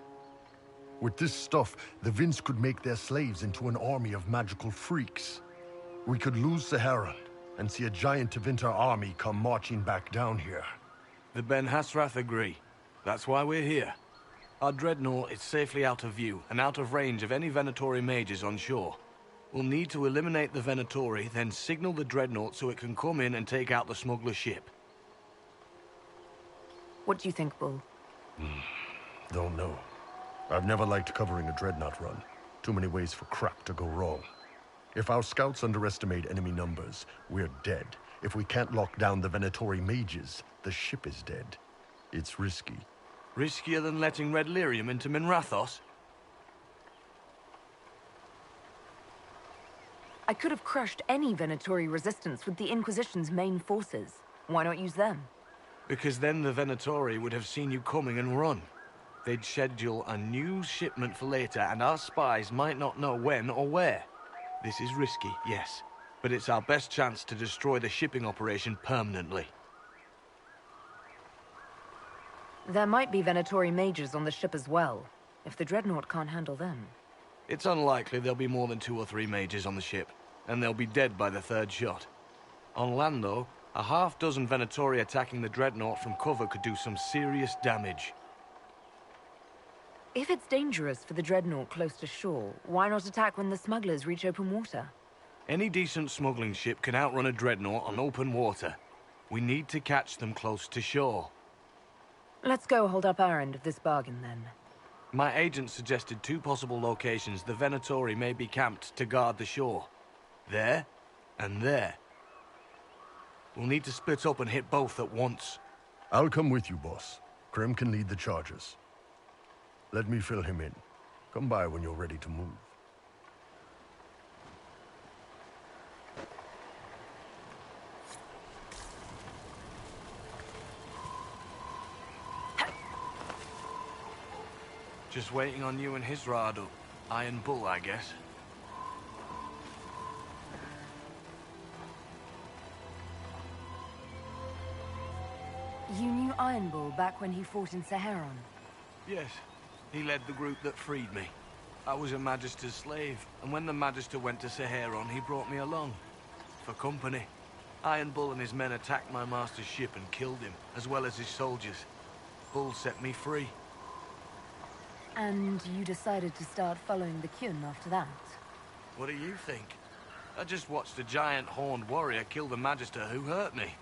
With this stuff, the Vince could make their slaves into an army of magical freaks. We could lose Saharan and see a giant Tevinter army come marching back down here. The Ben Hasrath agree. That's why we're here. Our dreadnought is safely out of view and out of range of any Venatori mages on shore. We'll need to eliminate the Venatori, then signal the dreadnought so it can come in and take out the smuggler ship. What do you think, Bull? Don't know. I've never liked covering a dreadnought run. Too many ways for crap to go wrong. If our scouts underestimate enemy numbers, we're dead. If we can't lock down the Venatori mages, the ship is dead. It's risky. Riskier than letting Red Lyrium into Minrathos? I could have crushed any Venatori resistance with the Inquisition's main forces. Why not use them? Because then the Venatori would have seen you coming and run. They'd schedule a new shipment for later, and our spies might not know when or where. This is risky, yes, but it's our best chance to destroy the shipping operation permanently. There might be Venatori mages on the ship as well, if the Dreadnought can't handle them. It's unlikely there'll be more than 2 or 3 mages on the ship, and they'll be dead by the 3rd shot. On land, though, a half-dozen Venatori attacking the Dreadnought from cover could do some serious damage. If it's dangerous for the Dreadnought close to shore, why not attack when the smugglers reach open water? Any decent smuggling ship can outrun a Dreadnought on open water. We need to catch them close to shore. Let's go hold up our end of this bargain, then. My agent suggested 2 possible locations the Venatori may be camped to guard the shore. There, and there. We'll need to split up and hit both at once. I'll come with you, boss. Krem can lead the charges. Let me fill him in. Come by when you're ready to move. Just waiting on you and Hisrad, Iron Bull, I guess. You knew Iron Bull back when he fought in Saharan? Yes. He led the group that freed me. I was a Magister's slave, and when the Magister went to Saharan, he brought me along. For company. Iron Bull and his men attacked my master's ship and killed him, as well as his soldiers. Bull set me free. And you decided to start following the Qun after that? What do you think? I just watched a giant horned warrior kill the Magister who hurt me.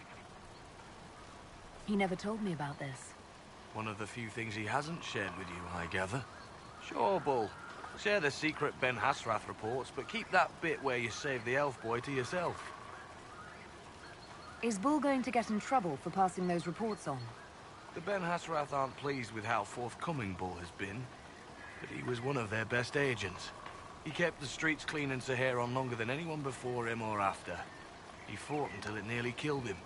He never told me about this. One of the few things he hasn't shared with you, I gather. Sure, Bull. Share the secret Ben Hasrath reports, but keep that bit where you save the elf boy to yourself. Is Bull going to get in trouble for passing those reports on? The Ben Hasrath aren't pleased with how forthcoming Bull has been. but he was one of their best agents. He kept the streets clean in Saharon longer than anyone before him or after. He fought until it nearly killed him.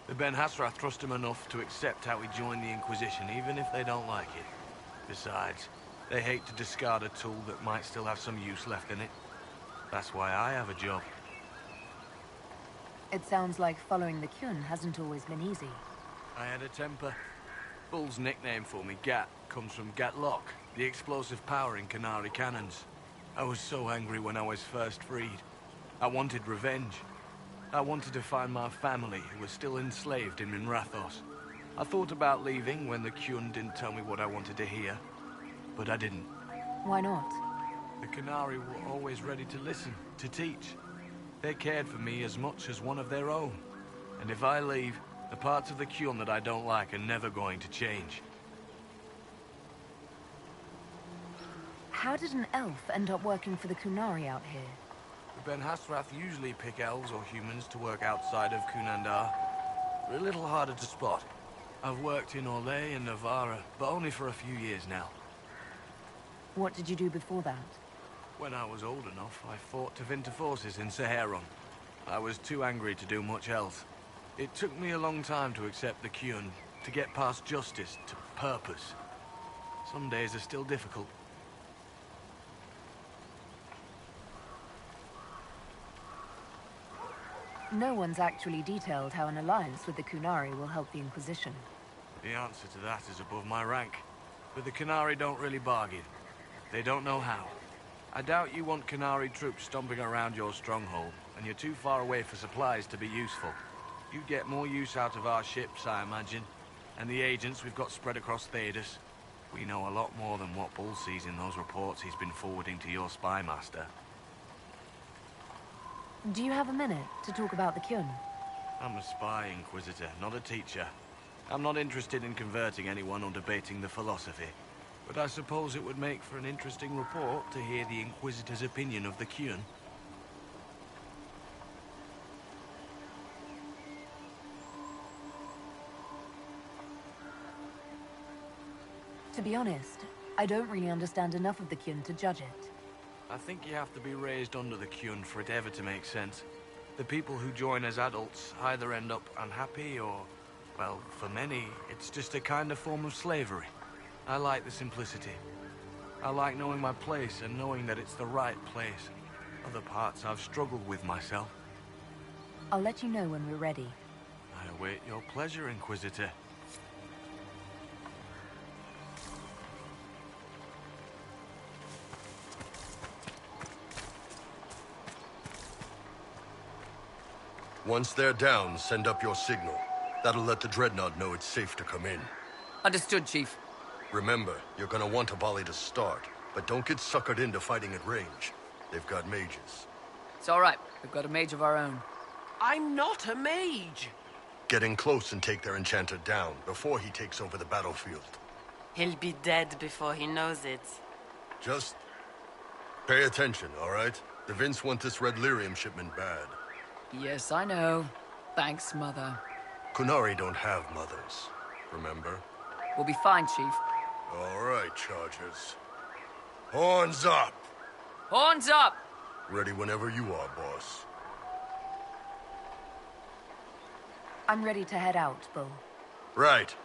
The Ben Hasrath trust him enough to accept how he joined the Inquisition, even if they don't like it. Besides, they hate to discard a tool that might still have some use left in it. That's why I have a job. It sounds like following the Kyun hasn't always been easy. I had a temper. Bull's nickname for me, Gat, comes from Gatlock, the explosive power in Canary cannons. I was so angry when I was first freed. I wanted revenge. I wanted to find my family, who was still enslaved in Minrathos. I thought about leaving when the Kyun didn't tell me what I wanted to hear, but I didn't. Why not? The Canary were always ready to listen, to teach. They cared for me as much as one of their own. And if I leave, the parts of the Kyun that I don't like are never going to change. How did an elf end up working for the Kunari out here? The Ben Hasrath usually pick elves or humans to work outside of Kunandar. They're a little harder to spot. I've worked in Orlais and Navarra, but only for a few years now. What did you do before that? When I was old enough, I fought Tevinter forces in Saharon. I was too angry to do much else. It took me a long time to accept the Kyun, to get past justice, to purpose. Some days are still difficult. No one's actually detailed how an alliance with the Kunari will help the Inquisition. The answer to that is above my rank. But the Canary don't really bargain. They don't know how. I doubt you want Canary troops stomping around your stronghold, and you're too far away for supplies to be useful. You'd get more use out of our ships, I imagine, and the agents we've got spread across Thedas. We know a lot more than what Bull sees in those reports he's been forwarding to your spy master. Do you have a minute to talk about the Kyun? I'm a spy, Inquisitor, not a teacher. I'm not interested in converting anyone or debating the philosophy. But I suppose it would make for an interesting report to hear the Inquisitor's opinion of the Kyun. To be honest, I don't really understand enough of the Kyun to judge it. I think you have to be raised under the Kyun for it ever to make sense. The people who join as adults either end up unhappy or, well, for many, it's just a kind of form of slavery. I like the simplicity. I like knowing my place and knowing that it's the right place. Other parts I've struggled with myself. I'll let you know when we're ready. I await your pleasure, Inquisitor. Once they're down, send up your signal. That'll let the Dreadnought know it's safe to come in. Understood, Chief. Remember, you're gonna want a volley to start, but don't get suckered into fighting at range. They've got mages. It's all right. We've got a mage of our own. I'm not a mage! Get in close and take their enchanter down before he takes over the battlefield. He'll be dead before he knows it. Just pay attention, all right? The Vince want this red lyrium shipment bad. Yes, I know. Thanks, Mother. Kunari don't have mothers, remember? We'll be fine, Chief. All right, Chargers. Horns up! Horns up! Ready whenever you are, boss. I'm ready to head out, Bull. Right.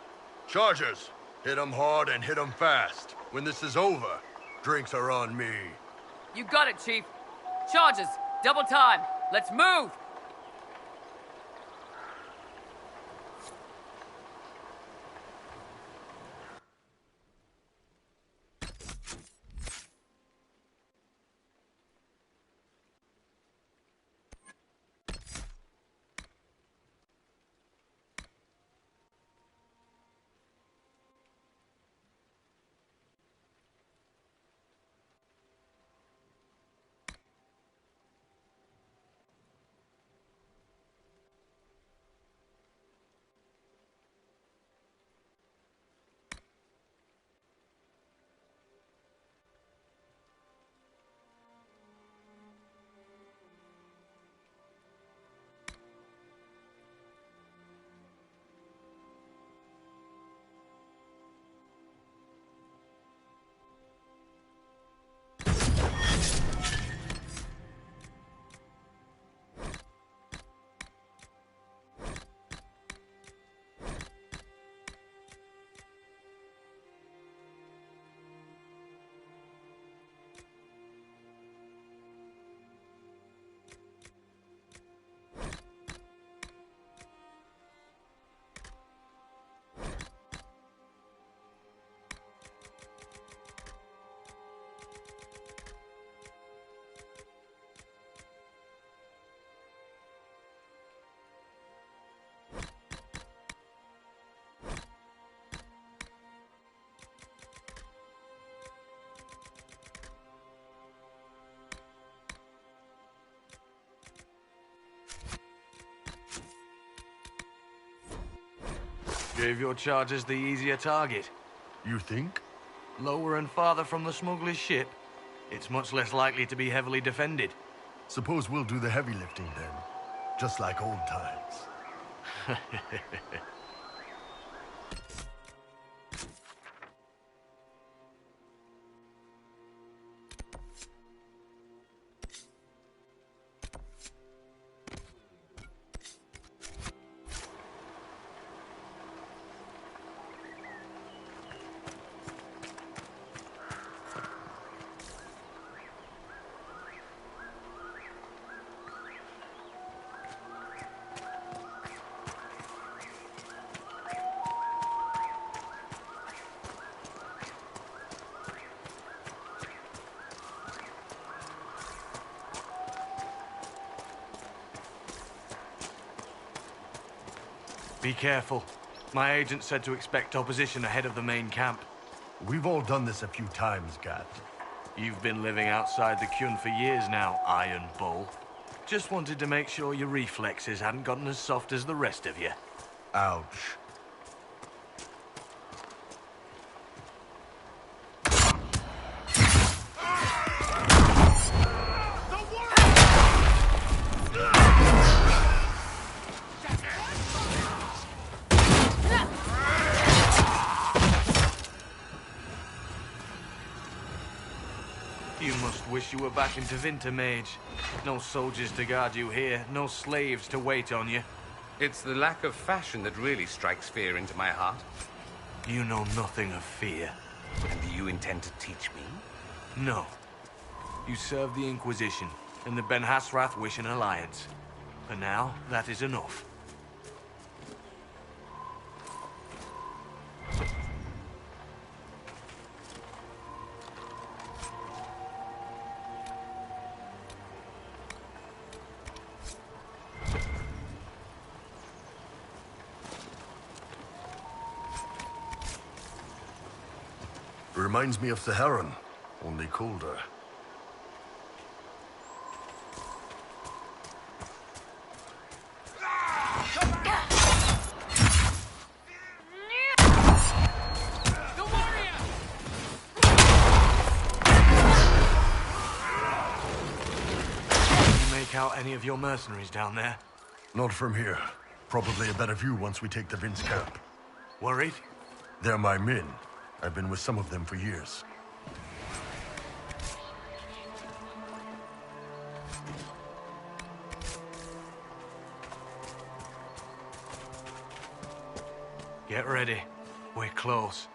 Chargers, hit 'em hard and hit 'em fast. When this is over, drinks are on me. You got it, Chief. Charges, double time. Let's move! Gave your charges the easier target. You think? Lower and farther from the smuggler's ship, it's much less likely to be heavily defended. Suppose we'll do the heavy lifting then. Just like old times. Be careful. My agent said to expect opposition ahead of the main camp. We've all done this a few times, Gat. You've been living outside the Kyun for years now, Iron Bull. Just wanted to make sure your reflexes hadn't gotten as soft as the rest of you. Ouch. You must wish you were back in Tevinter, Mage. No soldiers to guard you here, no slaves to wait on you. It's the lack of fashion that really strikes fear into my heart. You know nothing of fear. And do you intend to teach me? No. You serve the Inquisition, and the Ben Hasrath wish an alliance. For now, that is enough. Reminds me of Saharan, only colder. Make out any of your mercenaries down there? Not from here. Probably a better view once we take the Vince camp. Worried? They're my men. I've been with some of them for years. Get ready. We're close.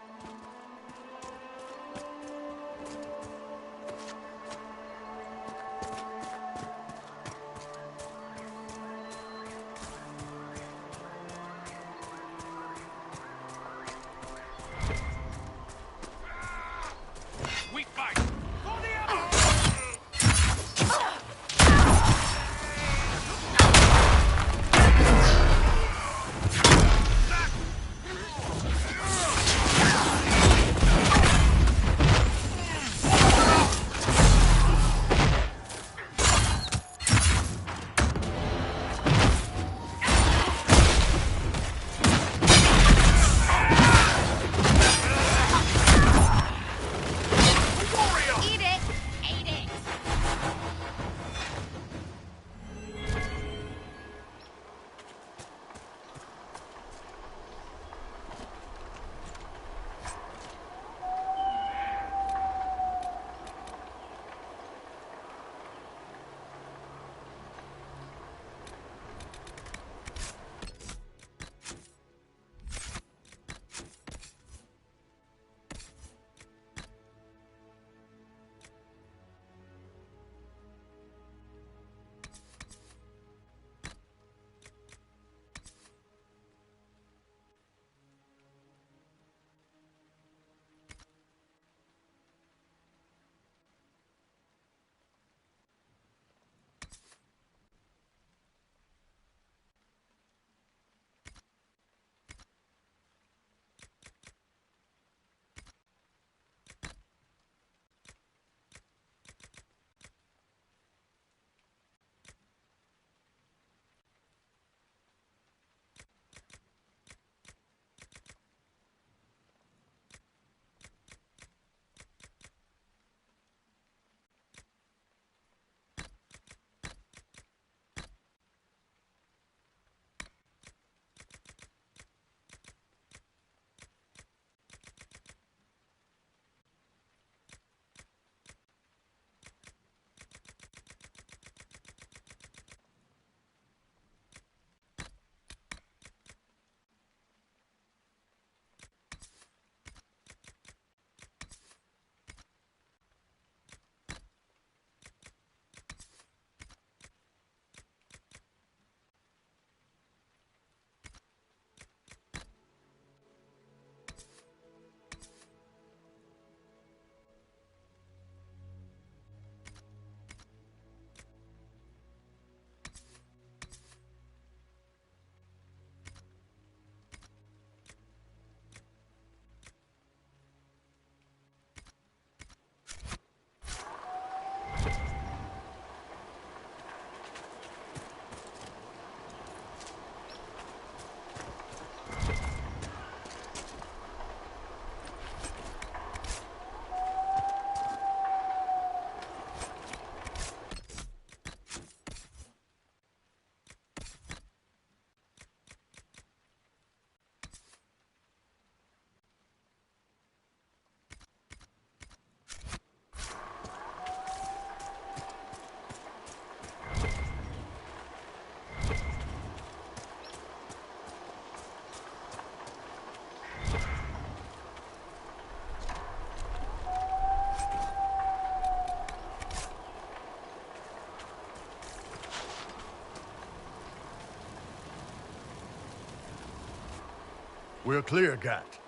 We're clear, Gat.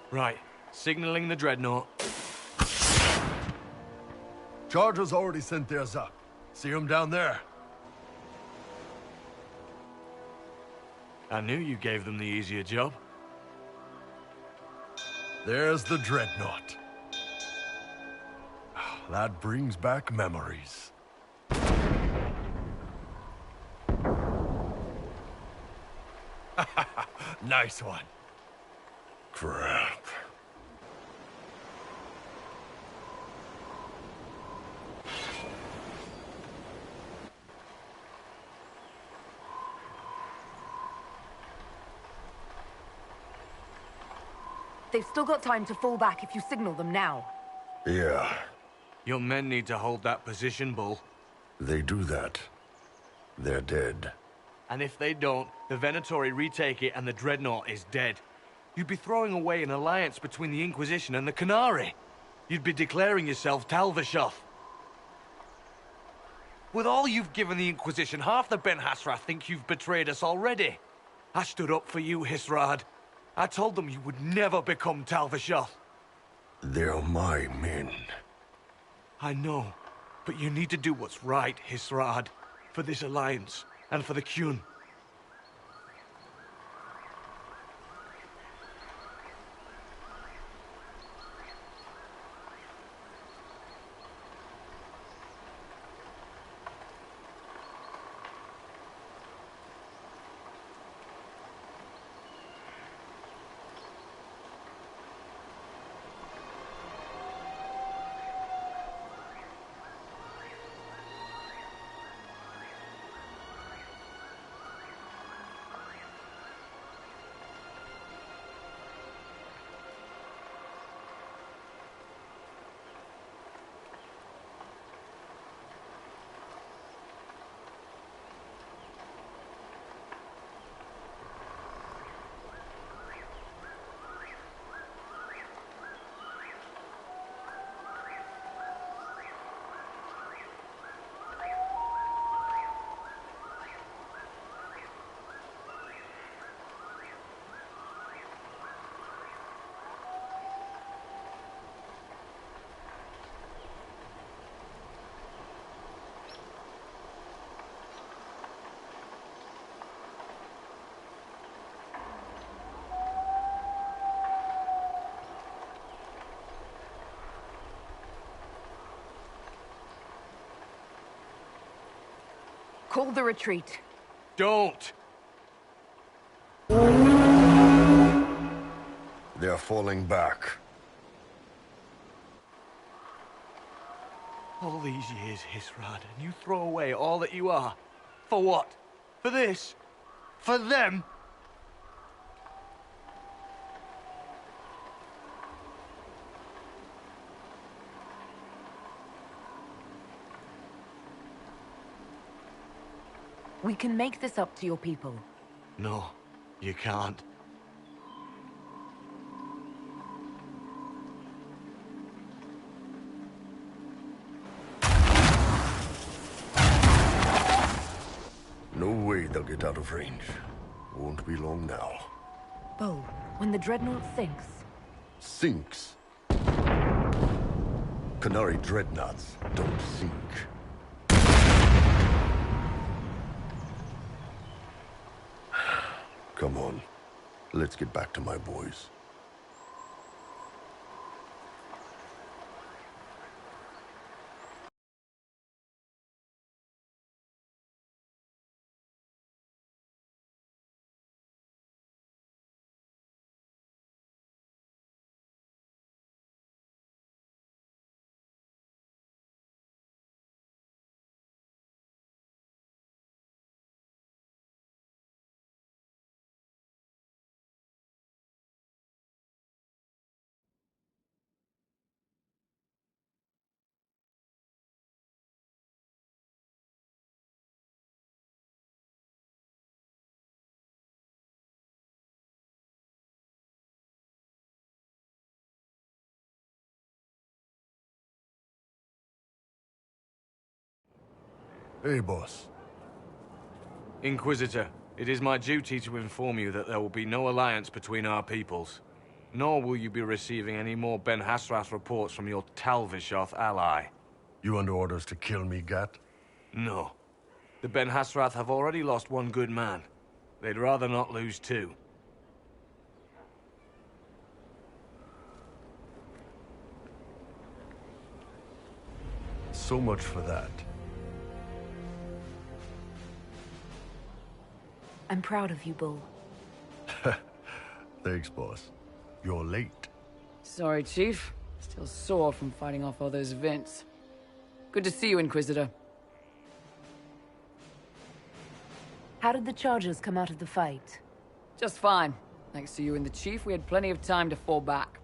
Right. Signaling the dreadnought. Chargers already sent theirs up. See them down there? I knew you gave them the easier job. There's the dreadnought. That brings back memories. Nice one. Crap. They've still got time to fall back if you signal them now. Yeah, Your men need to hold that position, Bull. they do that. They're dead. And if they don't, the Venatori retake it and the dreadnought is dead. You'd be throwing away an alliance between the Inquisition and the Canary. You'd be declaring yourself Talvashoth. With all you've given the Inquisition, half the Ben Hassra think you've betrayed us already. I stood up for you, Hisrad. I told them you would never become Talvashoth. They're my men. I know, but you need to do what's right, Hisrad. For this alliance, and for the Qun. Call the retreat. Don't! They're falling back. All these years, Hisrad, and you throw away all that you are. For what? For this? For them? We can make this up to your people. No, you can't. No way they'll get out of range. Won't be long now. Bo, when the dreadnought sinks... Sinks? Canary dreadnoughts don't sink. Come on. Let's get back to my boys. Hey, boss. Inquisitor, It is my duty to inform you that there will be no alliance between our peoples. Nor will you be receiving any more Ben Hasrath reports from your Talvishoth ally. You under orders to kill me, Gat? No. The Ben Hasrath have already lost one good man. They'd rather not lose two. So much for that. I'm proud of you, Bull. Thanks, boss. You're late. Sorry, Chief. Still sore from fighting off all those vents. Good to see you, Inquisitor. How did the Chargers come out of the fight? Just fine. Thanks to you and the Chief, we had plenty of time to fall back.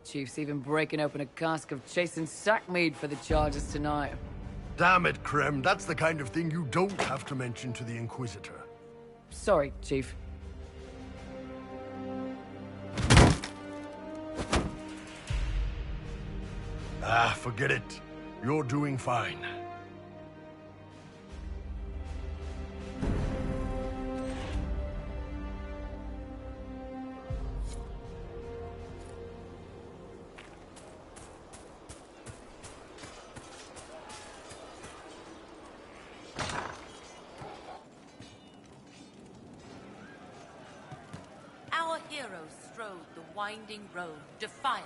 Chief's even breaking open a cask of chasing sack mead for the Chargers tonight. Damn it, Krem. That's the kind of thing you don't have to mention to the Inquisitor. Sorry, Chief. Forget it. You're doing fine. Our heroes strode the winding road, defiant.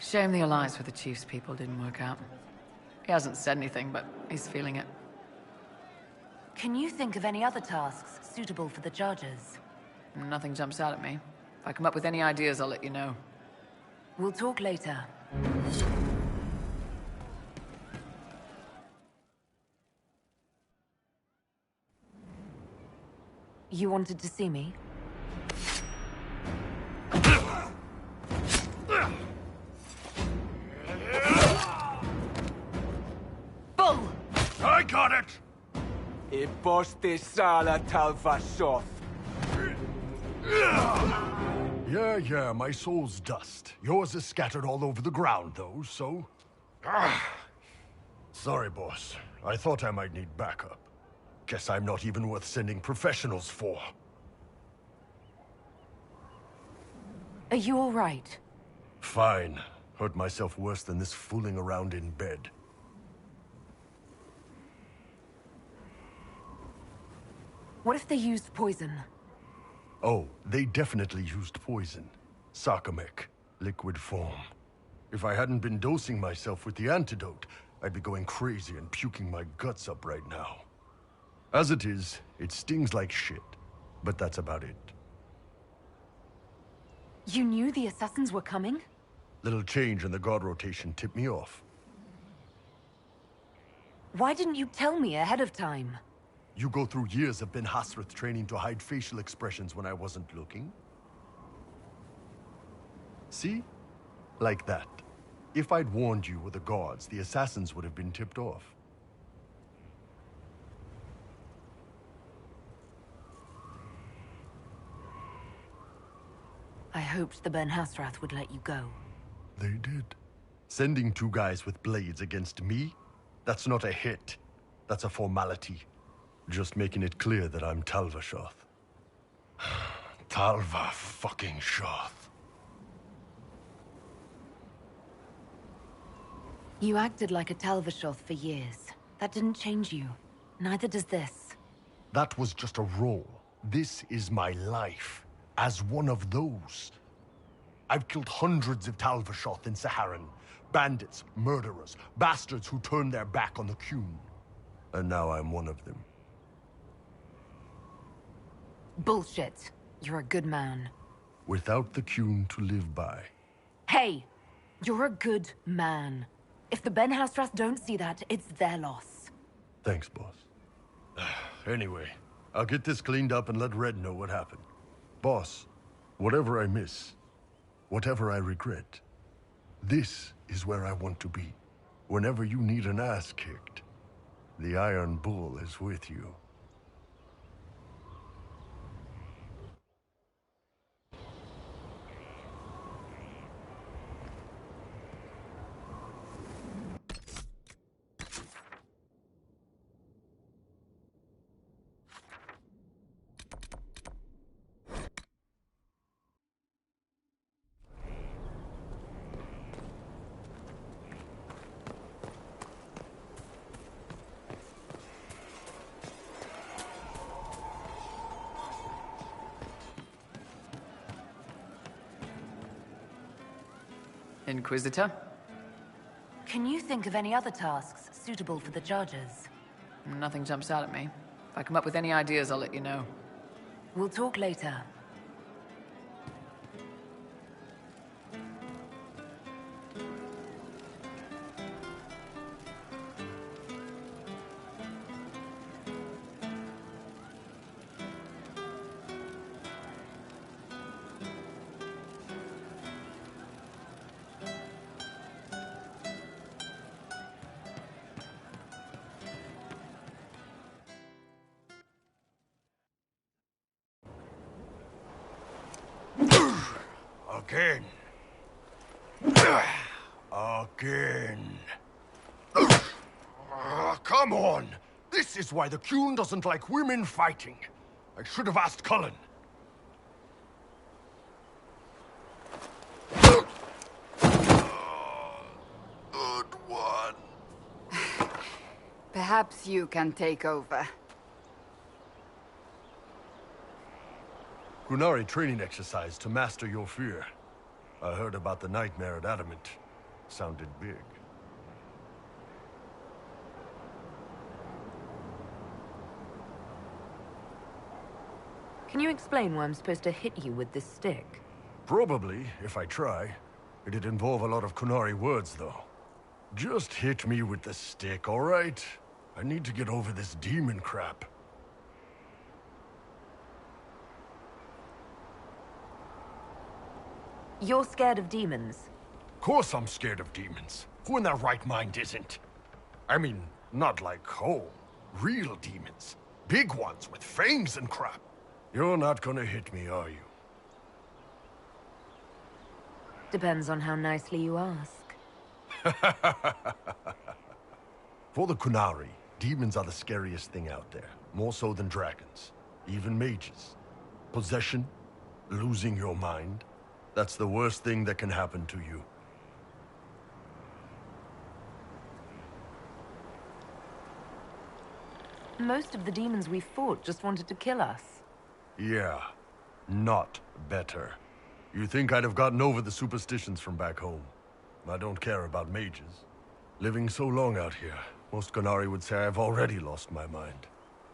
Shame the alliance with the Chief's people didn't work out. He hasn't said anything, but he's feeling it. Can you think of any other tasks suitable for the Chargers? Nothing jumps out at me. If I come up with any ideas, I'll let you know. We'll talk later. You wanted to see me? Bull! I got it! E posti sala Talvishoth. Yeah, my soul's dust. Yours is scattered all over the ground, though, so... Sorry, boss. I thought I might need backup. Guess I'm not even worth sending professionals for. Are you all right? Fine. Hurt myself worse than this fooling around in bed. What if they used poison? Oh, they definitely used poison. Sarcomec, liquid form. If I hadn't been dosing myself with the antidote, I'd be going crazy and puking my guts up right now. As it is, it stings like shit, but that's about it. You knew the assassins were coming? Little change in the guard rotation tipped me off. Why didn't you tell me ahead of time? You go through years of Ben Hasrath training to hide facial expressions when I wasn't looking. See? Like that. If I'd warned you or the guards, the assassins would have been tipped off. I hoped the Ben Hasrath would let you go. They did. Sending two guys with blades against me? That's not a hit. That's a formality. Just making it clear that I'm Talvishoth. Talva fucking Shoth. You acted like a Talvishoth for years. That didn't change you. Neither does this. That was just a role. This is my life. As one of those. I've killed hundreds of Talvishoth in Saharan. Bandits, murderers, bastards who turned their back on the Qun. And now I'm one of them. Bullshit. You're a good man. Without the Qun to live by. Hey! You're a good man. If the Ben Hasrath don't see that, it's their loss. Thanks, boss. Anyway, I'll get this cleaned up and let Red know what happened. Boss, whatever I miss, whatever I regret, this is where I want to be. Whenever you need an ass kicked, the Iron Bull is with you. Inquisitor? Can you think of any other tasks suitable for the Chargers? Nothing jumps out at me. If I come up with any ideas, I'll let you know. We'll talk later. Again. Again. Come on! This is why the Qun doesn't like women fighting. I should have asked Cullen. Good one. Perhaps you can take over. Qunari training exercise to master your fear. I heard about the nightmare at Adamant. Sounded big. Can you explain why I'm supposed to hit you with this stick? Probably, if I try. It'd involve a lot of Qunari words, though. Just hit me with the stick, all right? I need to get over this demon crap. You're scared of demons? Of course I'm scared of demons. Who in their right mind isn't? I mean, not like, oh, real demons. Big ones with fangs and crap. You're not gonna hit me, are you? Depends on how nicely you ask. For the Qunari, demons are the scariest thing out there. More so than dragons. Even mages. Possession, losing your mind. That's the worst thing that can happen to you. Most of the demons we fought just wanted to kill us. Yeah, not better. You think I'd have gotten over the superstitions from back home? I don't care about mages. Living so long out here, most Qunari would say I've already lost my mind.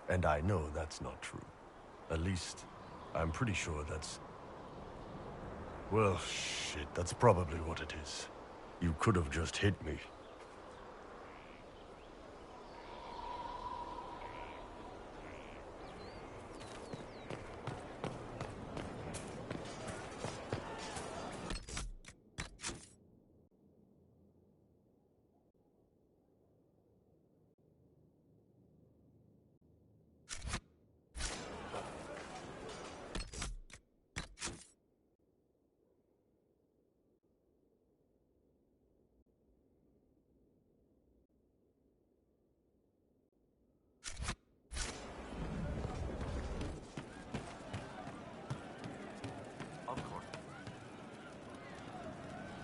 And I know that's not true. At least, I'm pretty sure that's... Well, shit, that's probably what it is. You could have just hit me.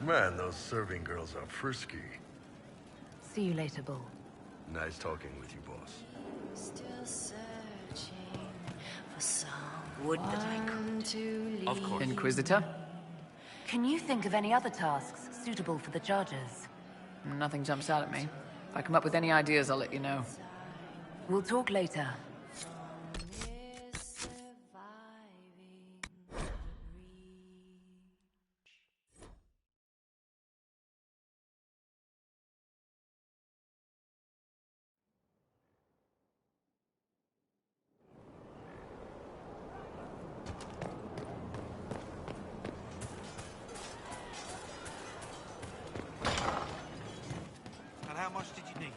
Man, those serving girls are frisky. See you later, Bull. Nice talking with you, boss. Still searching for someone to leave. Of course. Inquisitor? Can you think of any other tasks suitable for the Chargers? Nothing jumps out at me. If I come up with any ideas, I'll let you know. We'll talk later. And how much did you need?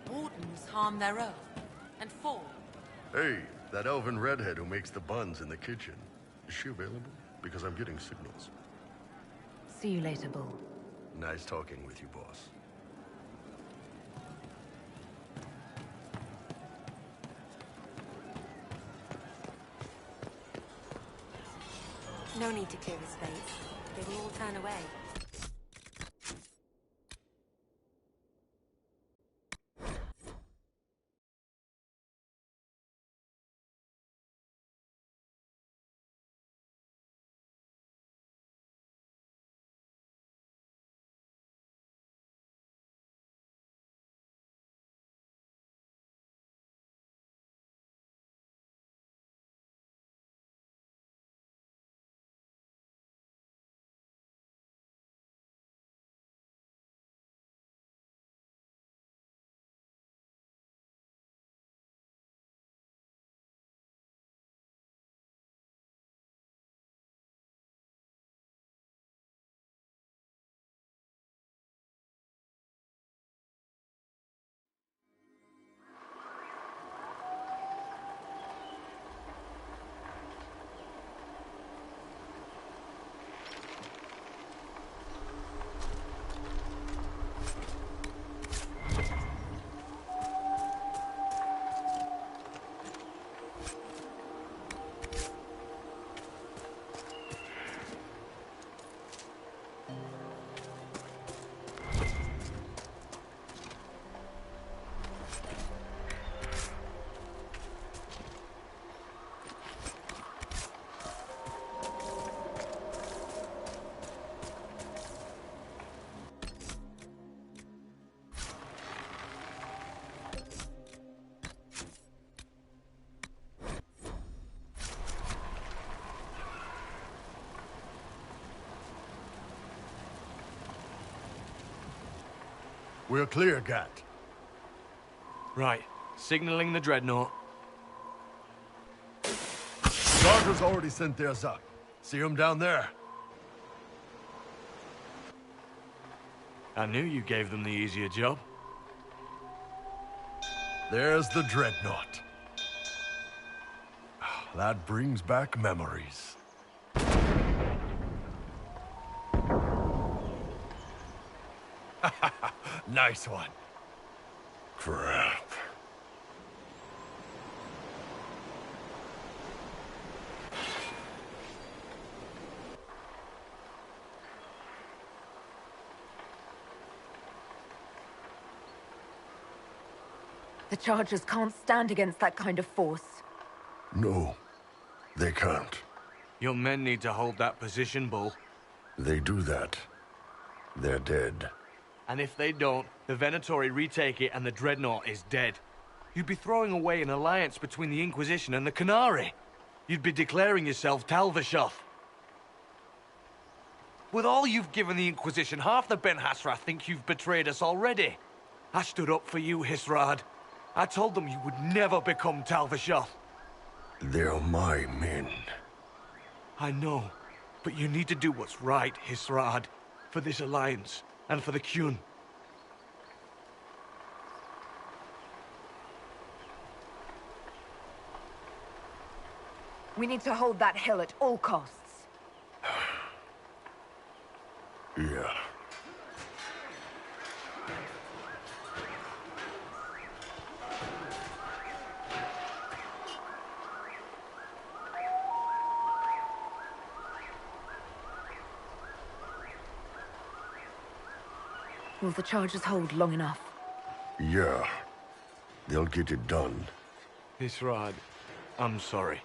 Wardens harm their own and fall. Hey, that elven redhead who makes the buns in the kitchen. Is she available? Because I'm getting signals. See you later, Bull. Nice talking with you, boss. No need to clear his face. They will all turn away. We're clear, Gat. Right. Signaling the dreadnought. Charter's already sent theirs up. See them down there? I knew you gave them the easier job. There's the dreadnought. That brings back memories. Nice one. Crap. The Chargers can't stand against that kind of force. No, they can't. Your men need to hold that position, Bull. They do that. They're dead. And if they don't, the Venatori retake it and the Dreadnought is dead. You'd be throwing away an alliance between the Inquisition and the Canary. You'd be declaring yourself Talvashoth. With all you've given the Inquisition, half the Ben Hassra think you've betrayed us already. I stood up for you, Hisrad. I told them you would never become Talvashoth. They're my men. I know, but you need to do what's right, Hisrad. For this alliance, and for the Qun. We need to hold that hill at all costs. Yeah. Will the Chargers hold long enough? Yeah. They'll get it done. Hisrad, I'm sorry.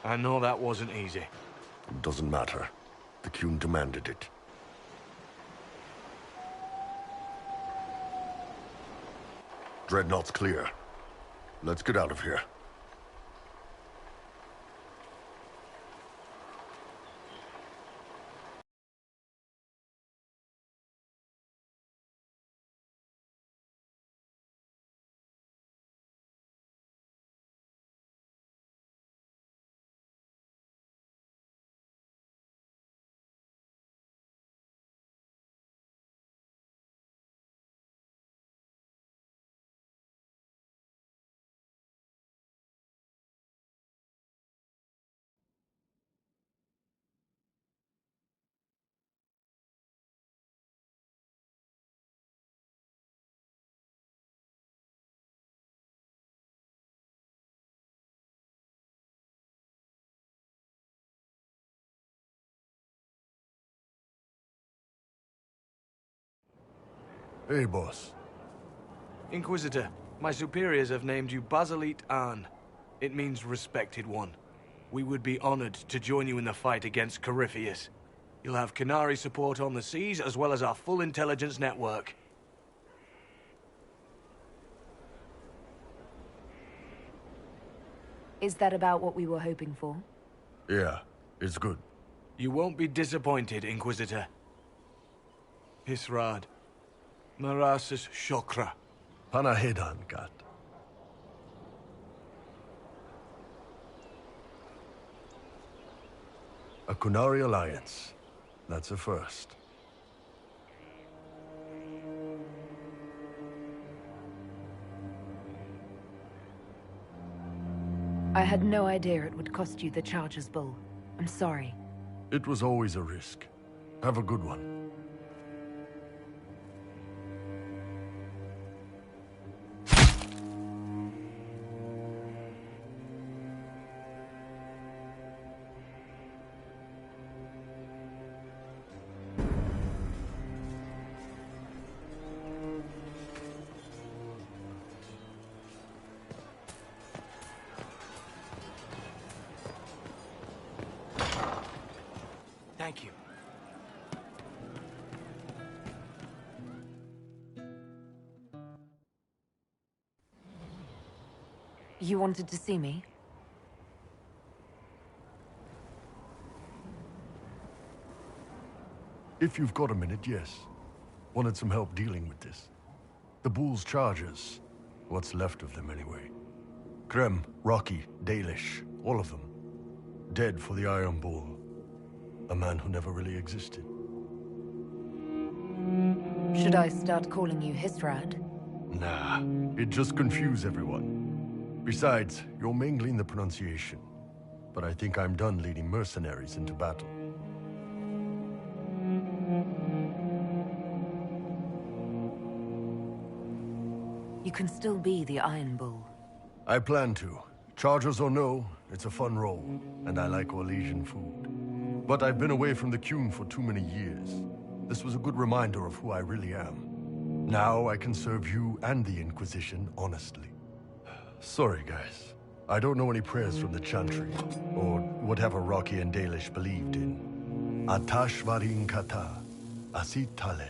I know that wasn't easy. It doesn't matter. The Qun demanded it. Dreadnought's clear. Let's get out of here. Hey, boss. Inquisitor, my superiors have named you Basilit An. It means respected one. We would be honored to join you in the fight against Corypheus. You'll have Canary support on the seas, as well as our full intelligence network. Is that about what we were hoping for? Yeah, it's good. You won't be disappointed, Inquisitor. Hisrad. Marasis Shokra. Panahedan, Gat. A Kunari alliance. That's a first. I had no idea it would cost you the Chargers Bull. I'm sorry. It was always a risk. Have a good one. Thank you. You wanted to see me? If you've got a minute, yes. Wanted some help dealing with this. The Bull's charges. What's left of them, anyway. Krem, Rocky, Dalish, all of them. Dead for the Iron Bull. A man who never really existed. Should I start calling you Hisrad? Nah, it just confuse everyone. Besides, you're mangling the pronunciation. But I think I'm done leading mercenaries into battle. You can still be the Iron Bull. I plan to. Chargers or no, it's a fun role, and I like Orlesian food. But I've been away from the Qun for too many years. This was a good reminder of who I really am. Now I can serve you and the Inquisition honestly. Sorry, guys. I don't know any prayers from the Chantry, or whatever Rocky and Dalish believed in. Atash varin kata, asit tale.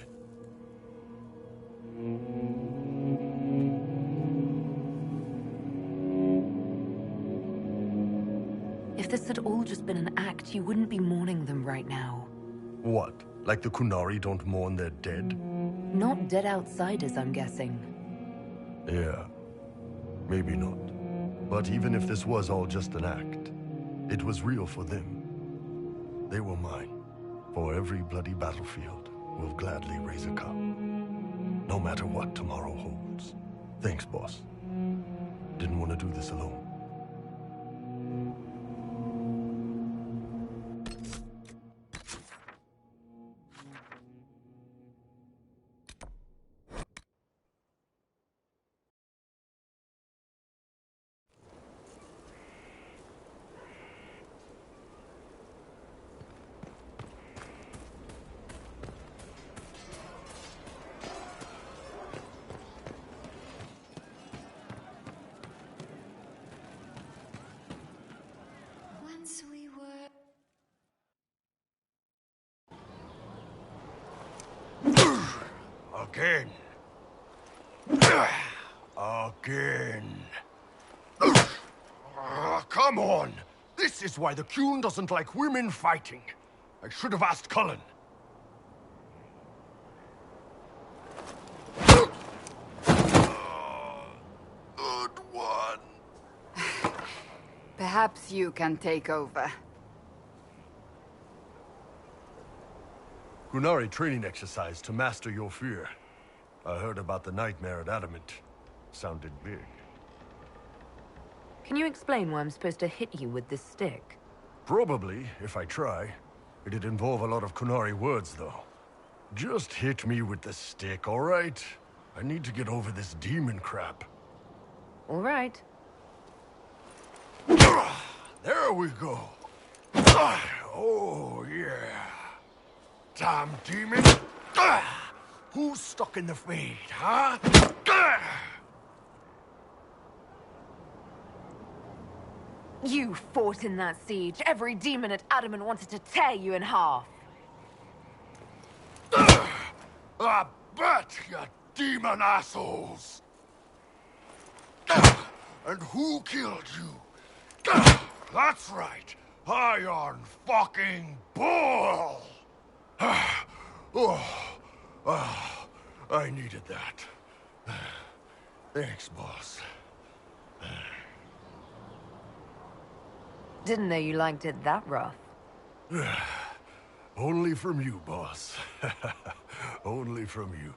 If this had all just been an act, you wouldn't be mourning them right now. What? Like the Qunari don't mourn their dead? Not dead outsiders, I'm guessing. Yeah. Maybe not. But even if this was all just an act, it was real for them. They were mine. For every bloody battlefield, we'll gladly raise a cup. No matter what tomorrow holds. Thanks, boss. Didn't want to do this alone. Again. Again. Come on! This is why the Qun doesn't like women fighting. I should have asked Cullen. Good one. Perhaps you can take over. Qunari training exercise to master your fear. I heard about the nightmare at Adamant. Sounded big. Can you explain why I'm supposed to hit you with this stick? Probably, if I try. It'd involve a lot of Qunari words, though. Just hit me with the stick, all right? I need to get over this demon crap. All right. There we go. Oh, yeah. Damn demon! Who's stuck in the fade, huh? You fought in that siege. Every demon at Adamant wanted to tear you in half. I bet, you demon assholes! And who killed you? That's right, Iron fucking Bull! I needed that. Thanks, boss. Didn't know you liked it that rough. Only from you, boss. Only from you.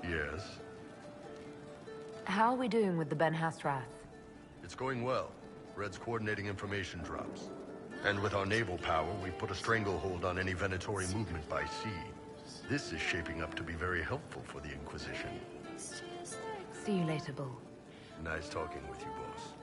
Yes? How are we doing with the Ben Hasrath? It's going well. Red's coordinating information drops. And with our naval power, we've put a stranglehold on any Venatori movement by sea. This is shaping up to be very helpful for the Inquisition. See you later, Bull. Nice talking with you, boss.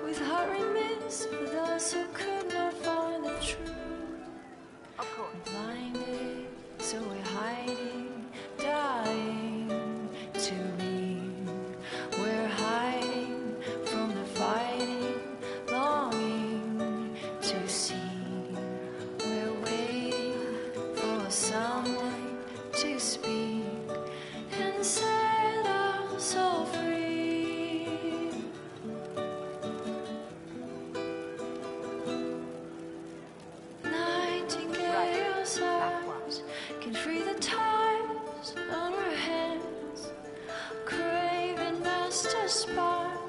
With heart remiss for those who could not find the truth. Blinded, so we're hiding, dying the spark?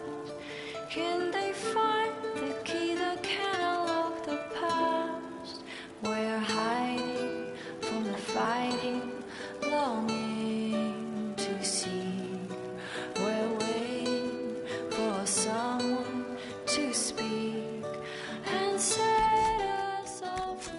Can they find the key that can unlock the past? We're hiding from the fighting, longing to see. We're waiting for someone to speak and set us all free.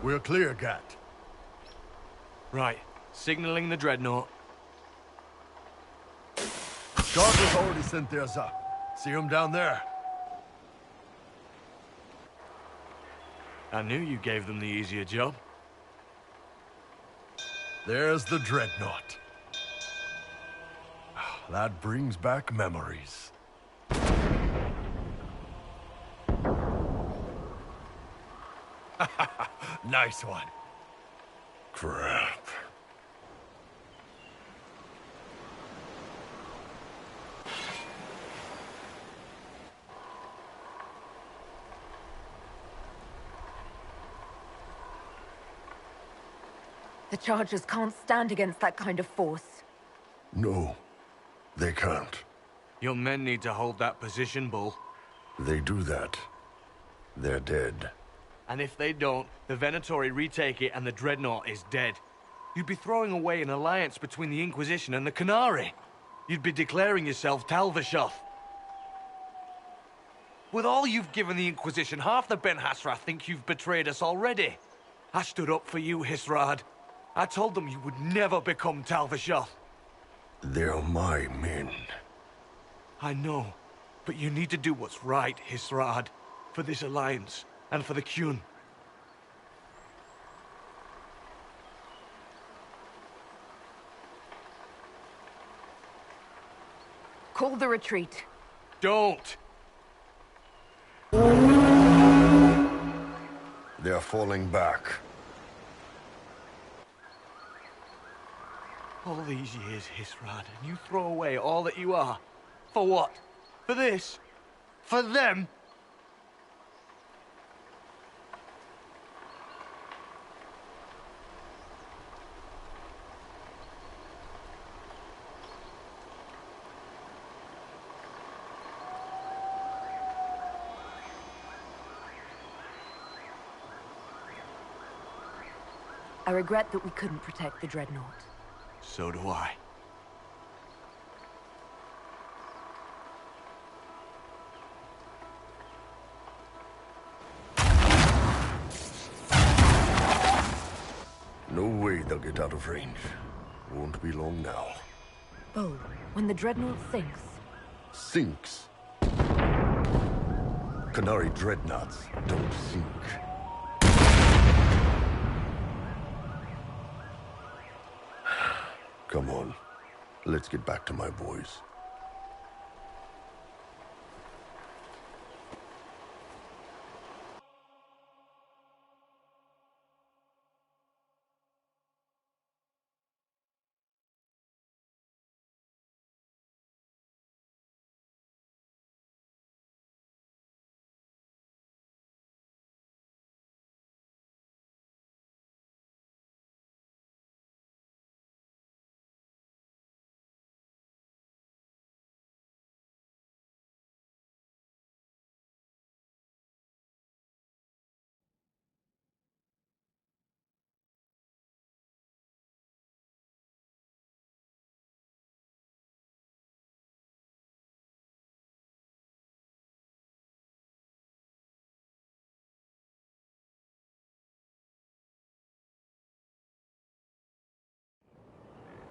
We're clear, Gat. Right. Signaling the dreadnought. Guard has already sent theirs up. See them down there? I knew you gave them the easier job. There's the dreadnought. That brings back memories. Nice one. Crap. The Chargers can't stand against that kind of force. No, they can't. Your men need to hold that position, Bull. They do that. They're dead. And if they don't, the Venatori retake it and the Dreadnought is dead. You'd be throwing away an alliance between the Inquisition and the Canary. You'd be declaring yourself Talvashoth. With all you've given the Inquisition, half the Ben Hassra think you've betrayed us already. I stood up for you, Hisrad. I told them you would never become Talvashoth. They're my men. I know, but you need to do what's right, Hisrad. For this alliance, and for the Qun. Call the retreat. Don't! They're falling back. All these years, Hisrad, and you throw away all that you are. For what? For this? For them? I regret that we couldn't protect the Dreadnought. So do I. No way they'll get out of range. Won't be long now. Oh, when the Dreadnought sinks. Sinks? Canary dreadnoughts don't sink. Come on. Let's get back to my boys.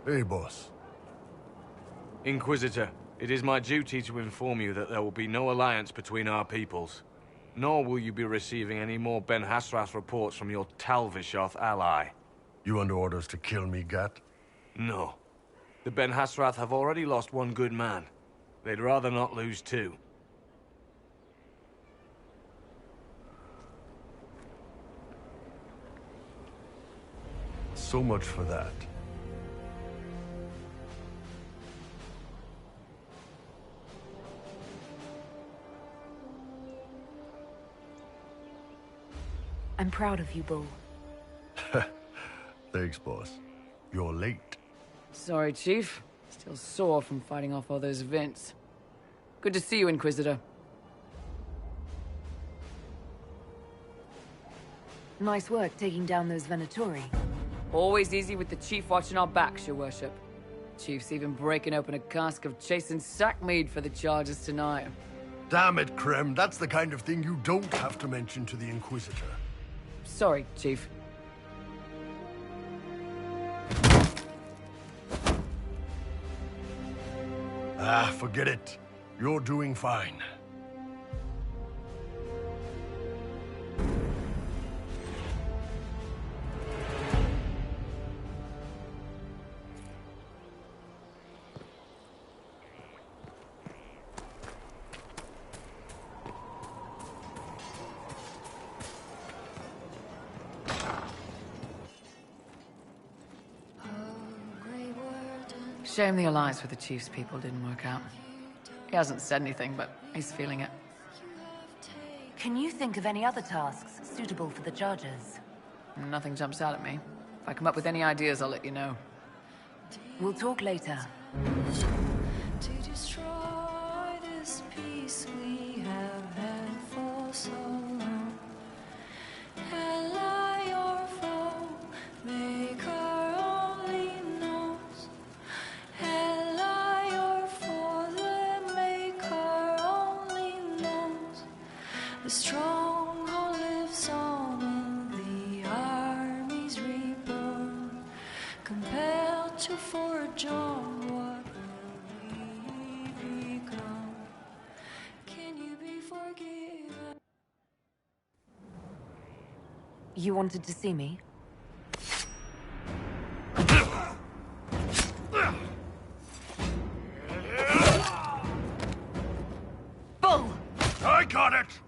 Hey, boss. Inquisitor, it is my duty to inform you that there will be no alliance between our peoples. Nor will you be receiving any more Ben Hasrath reports from your Talvishoth ally. You under orders to kill me, Gat? No. The Ben Hasrath have already lost one good man. They'd rather not lose two. So much for that. I'm proud of you, Bull. Thanks, boss. You're late. Sorry, Chief. Still sore from fighting off all those events. Good to see you, Inquisitor. Nice work taking down those Venatori. Always easy with the Chief watching our backs, Your Worship. Chief's even breaking open a cask of chasing sackmead for the charges tonight. Damn it, Krem. That's the kind of thing you don't have to mention to the Inquisitor. Sorry, Chief. Ah, forget it. You're doing fine. Shame the alliance with the Chief's people didn't work out. He hasn't said anything, but he's feeling it. Can you think of any other tasks suitable for the charges? Nothing jumps out at me. If I come up with any ideas, I'll let you know. We'll talk later. To destroy this peace we have had for so long. Ally or foe, make our only knows. Ally or foe, then make our only knows. The stronghold lives on and the armies reborn, compelled to forge on. What will we become? Can you be forgiven? You wanted to see me? Bull! I got it!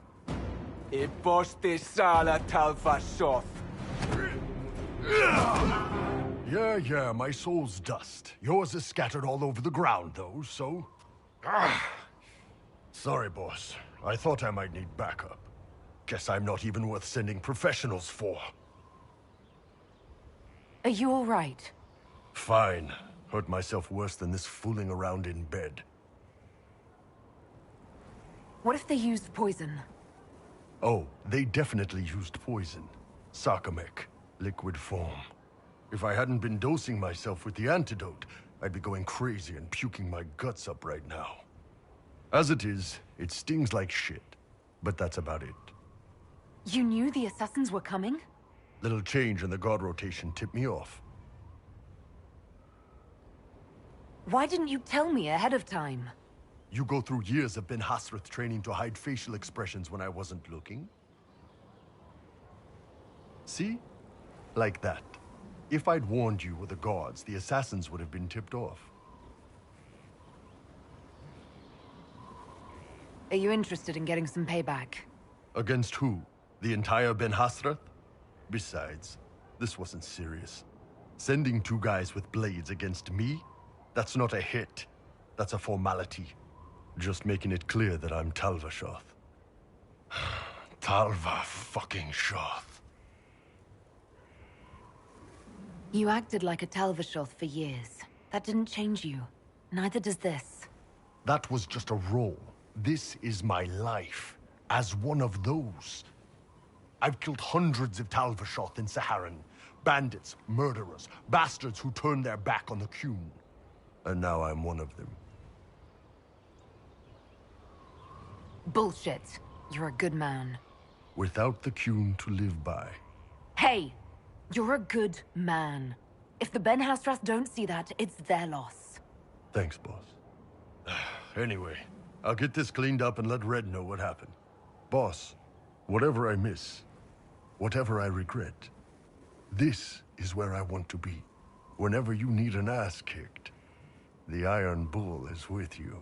Iposte sala Talvishoth. Yeah, my soul's dust. Yours is scattered all over the ground, though, so... Sorry, boss. I thought I might need backup. Guess I'm not even worth sending professionals for. Are you all right? Fine. Hurt myself worse than this fooling around in bed. What if they used poison? Oh, they definitely used poison. Sarcomec. Liquid form. If I hadn't been dosing myself with the antidote, I'd be going crazy and puking my guts up right now. As it is, it stings like shit. But that's about it. You knew the assassins were coming? Little change in the guard rotation tipped me off. Why didn't you tell me ahead of time? You go through years of Ben Hasrath training to hide facial expressions when I wasn't looking? See? Like that. If I'd warned you or the guards, the assassins would have been tipped off. Are you interested in getting some payback? Against who? The entire Ben Hasrath? Besides, this wasn't serious. Sending two guys with blades against me? That's not a hit. That's a formality. Just making it clear that I'm Talvishoth. Talva-fucking-shoth. You acted like a Talvishoth for years. That didn't change you. Neither does this. That was just a role. This is my life. As one of those. I've killed hundreds of Talvishoth in Saharan. Bandits, murderers, bastards who turned their back on the Qun. And now I'm one of them. Bullshit. You're a good man. Without the Qun to live by. Hey! You're a good man. If the Ben Hastras don't see that, it's their loss. Thanks, boss. Anyway, I'll get this cleaned up and let Red know what happened. Boss, whatever I miss, whatever I regret, this is where I want to be. Whenever you need an ass kicked, the Iron Bull is with you.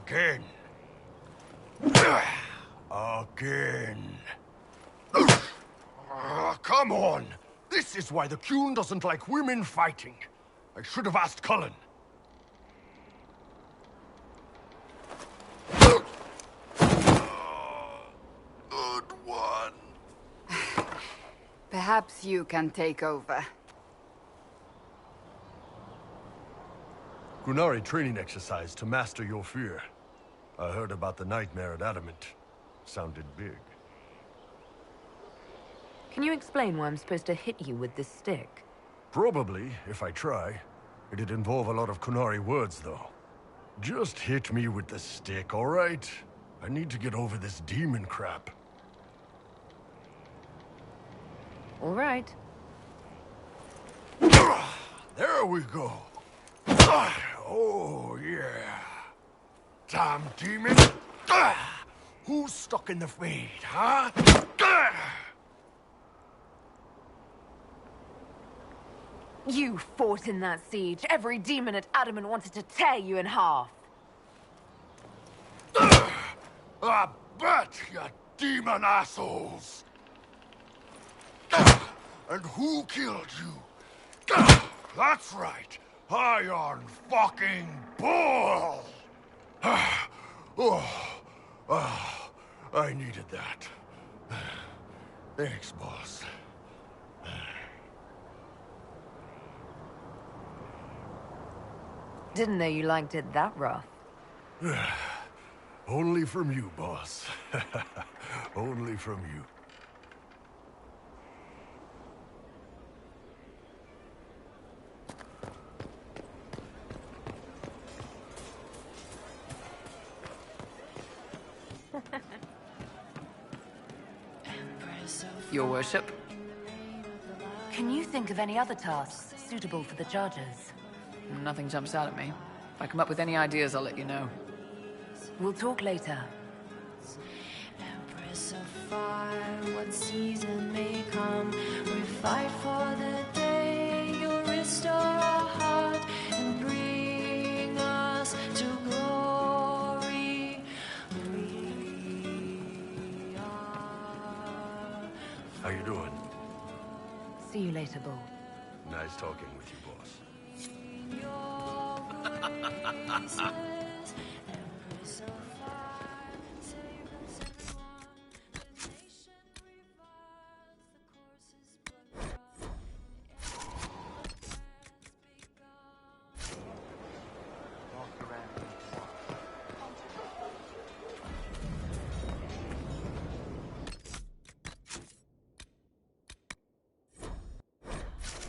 Again. Again. Come on! This is why the Qun doesn't like women fighting. I should have asked Cullen. Good one. Perhaps you can take over. Qunari training exercise to master your fear. I heard about the nightmare at Adamant. Sounded big. Can you explain why I'm supposed to hit you with this stick? Probably, if I try. It'd involve a lot of Qunari words, though. Just hit me with the stick, all right? I need to get over this demon crap. All right. There we go. Oh, yeah. Damn demon. Who's stuck in the fade, huh? You fought in that siege. Every demon at Adamant wanted to tear you in half. I bet, you demon assholes! And who killed you? That's right, Iron fucking Bull! I needed that. Thanks, boss. Didn't know you liked it that rough. Only from you, boss. Only from you. Your worship? Can you think of any other tasks suitable for the Chargers? Nothing jumps out at me. If I come up with any ideas, I'll let you know. We'll talk later. Empress of fire, what season may come, we fight for the day you'll restore our heart and bring us to glory. We are... How you doing? See you later, Bull. Nice talking with you, boss.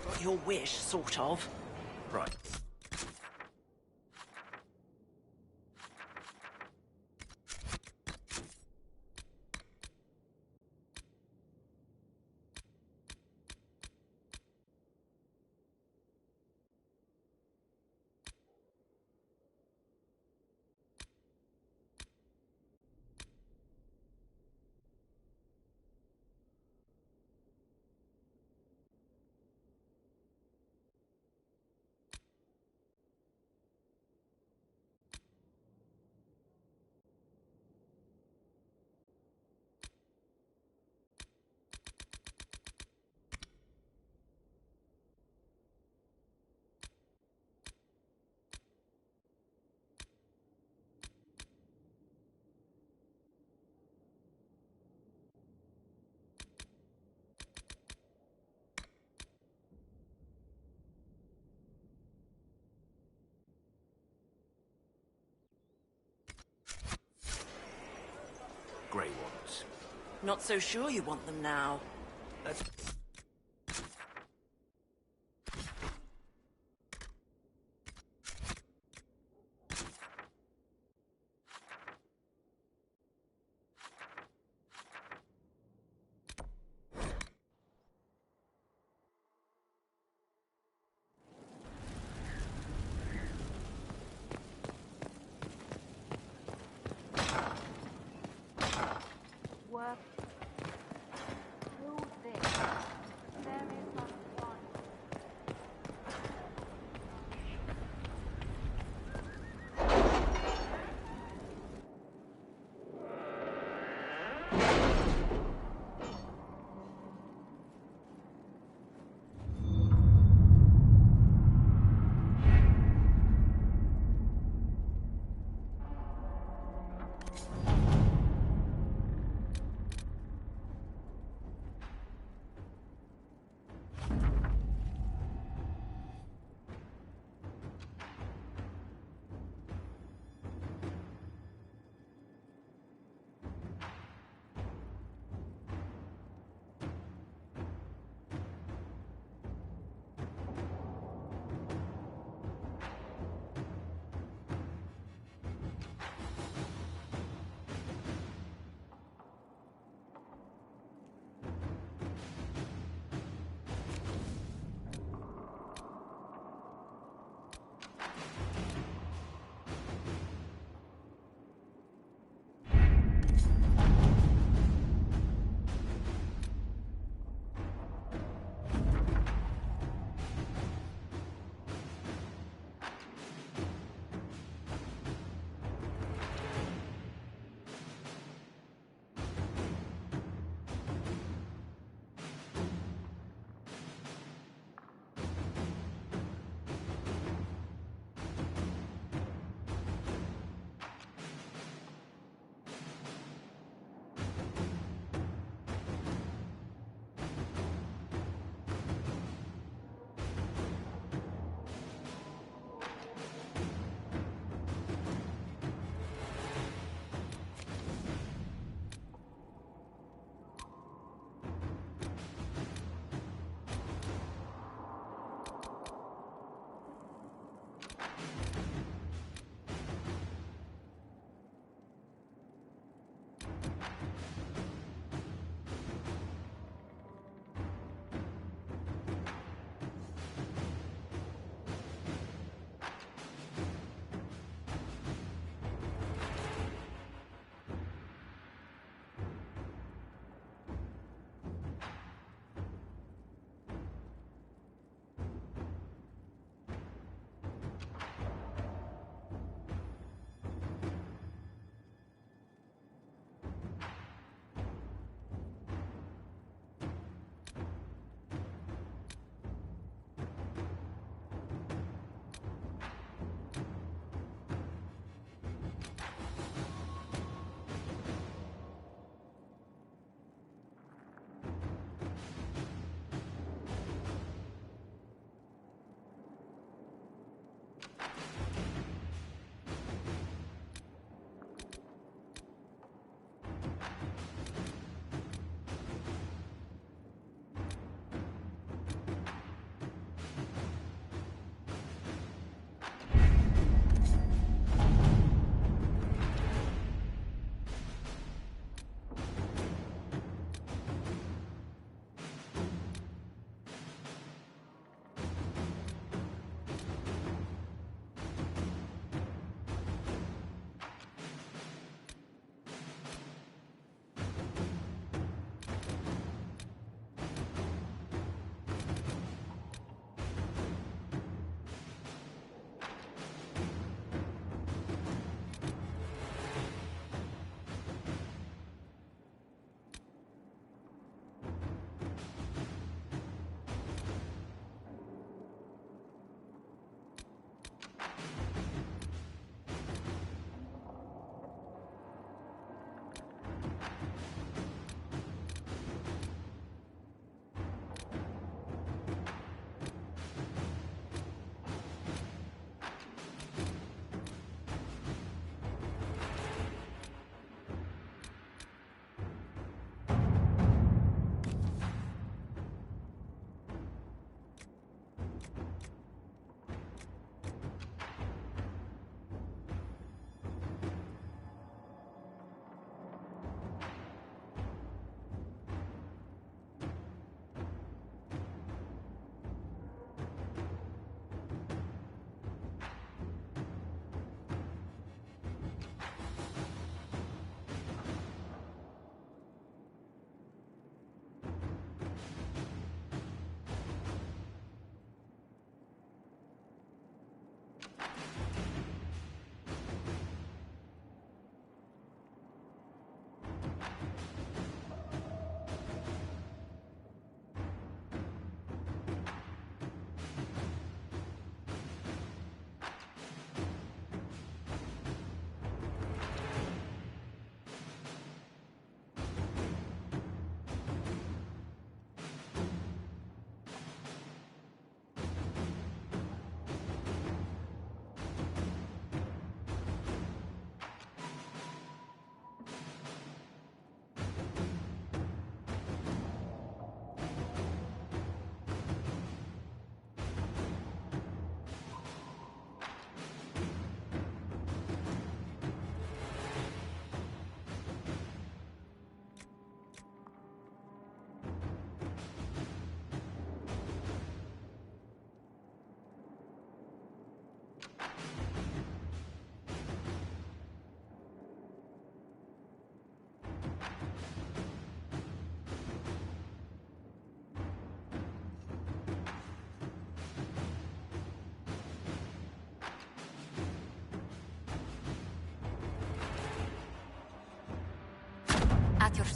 Got your wish, sort of. Right. Not so sure you want them now. Let's... Work through this.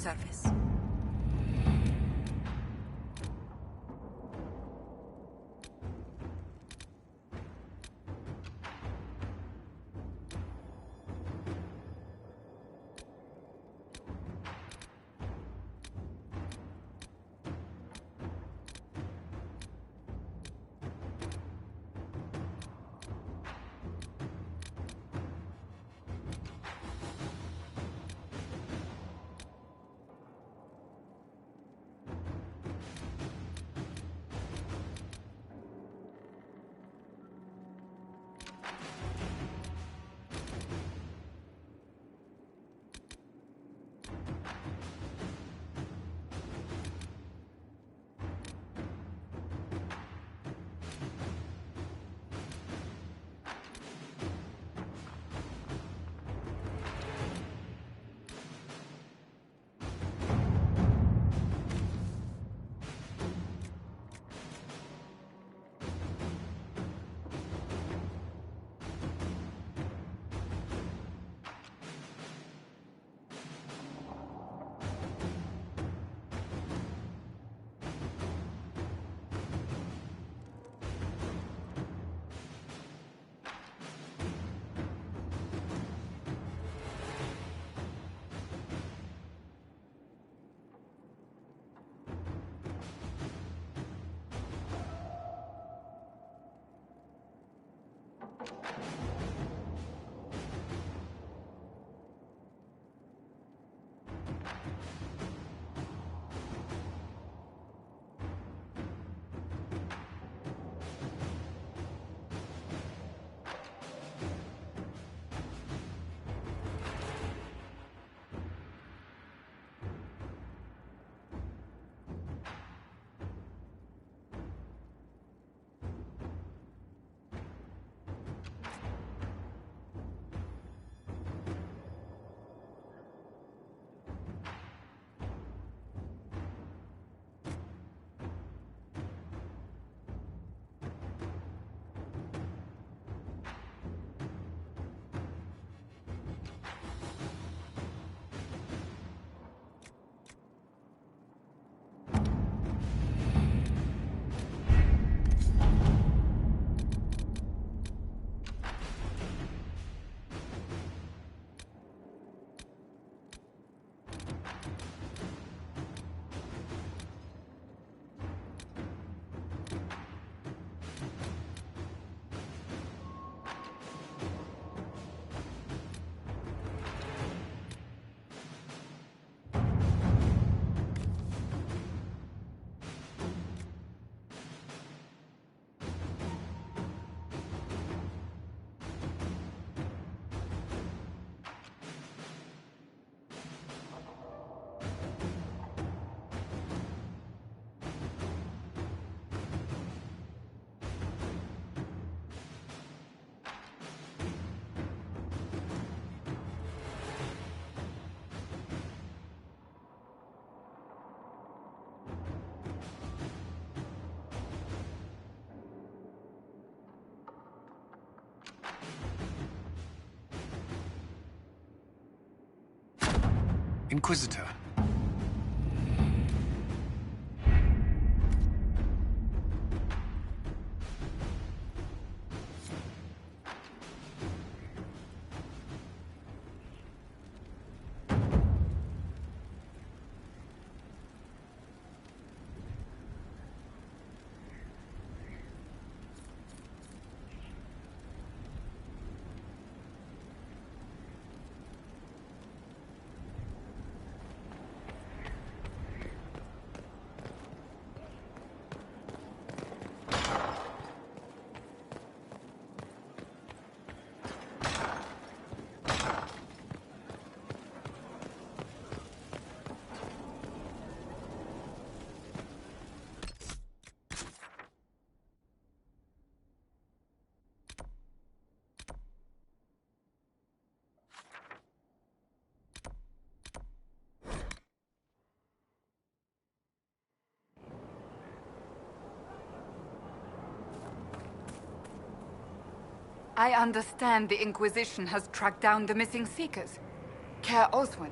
surface. Inquisitor. I understand the Inquisition has tracked down the missing Seekers. Care Oswin.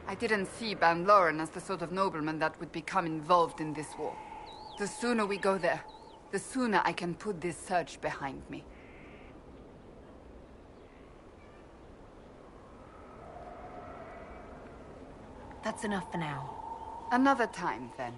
I didn't see Ban Loren as the sort of nobleman that would become involved in this war. The sooner we go there, the sooner I can put this search behind me. That's enough for now. Another time, then.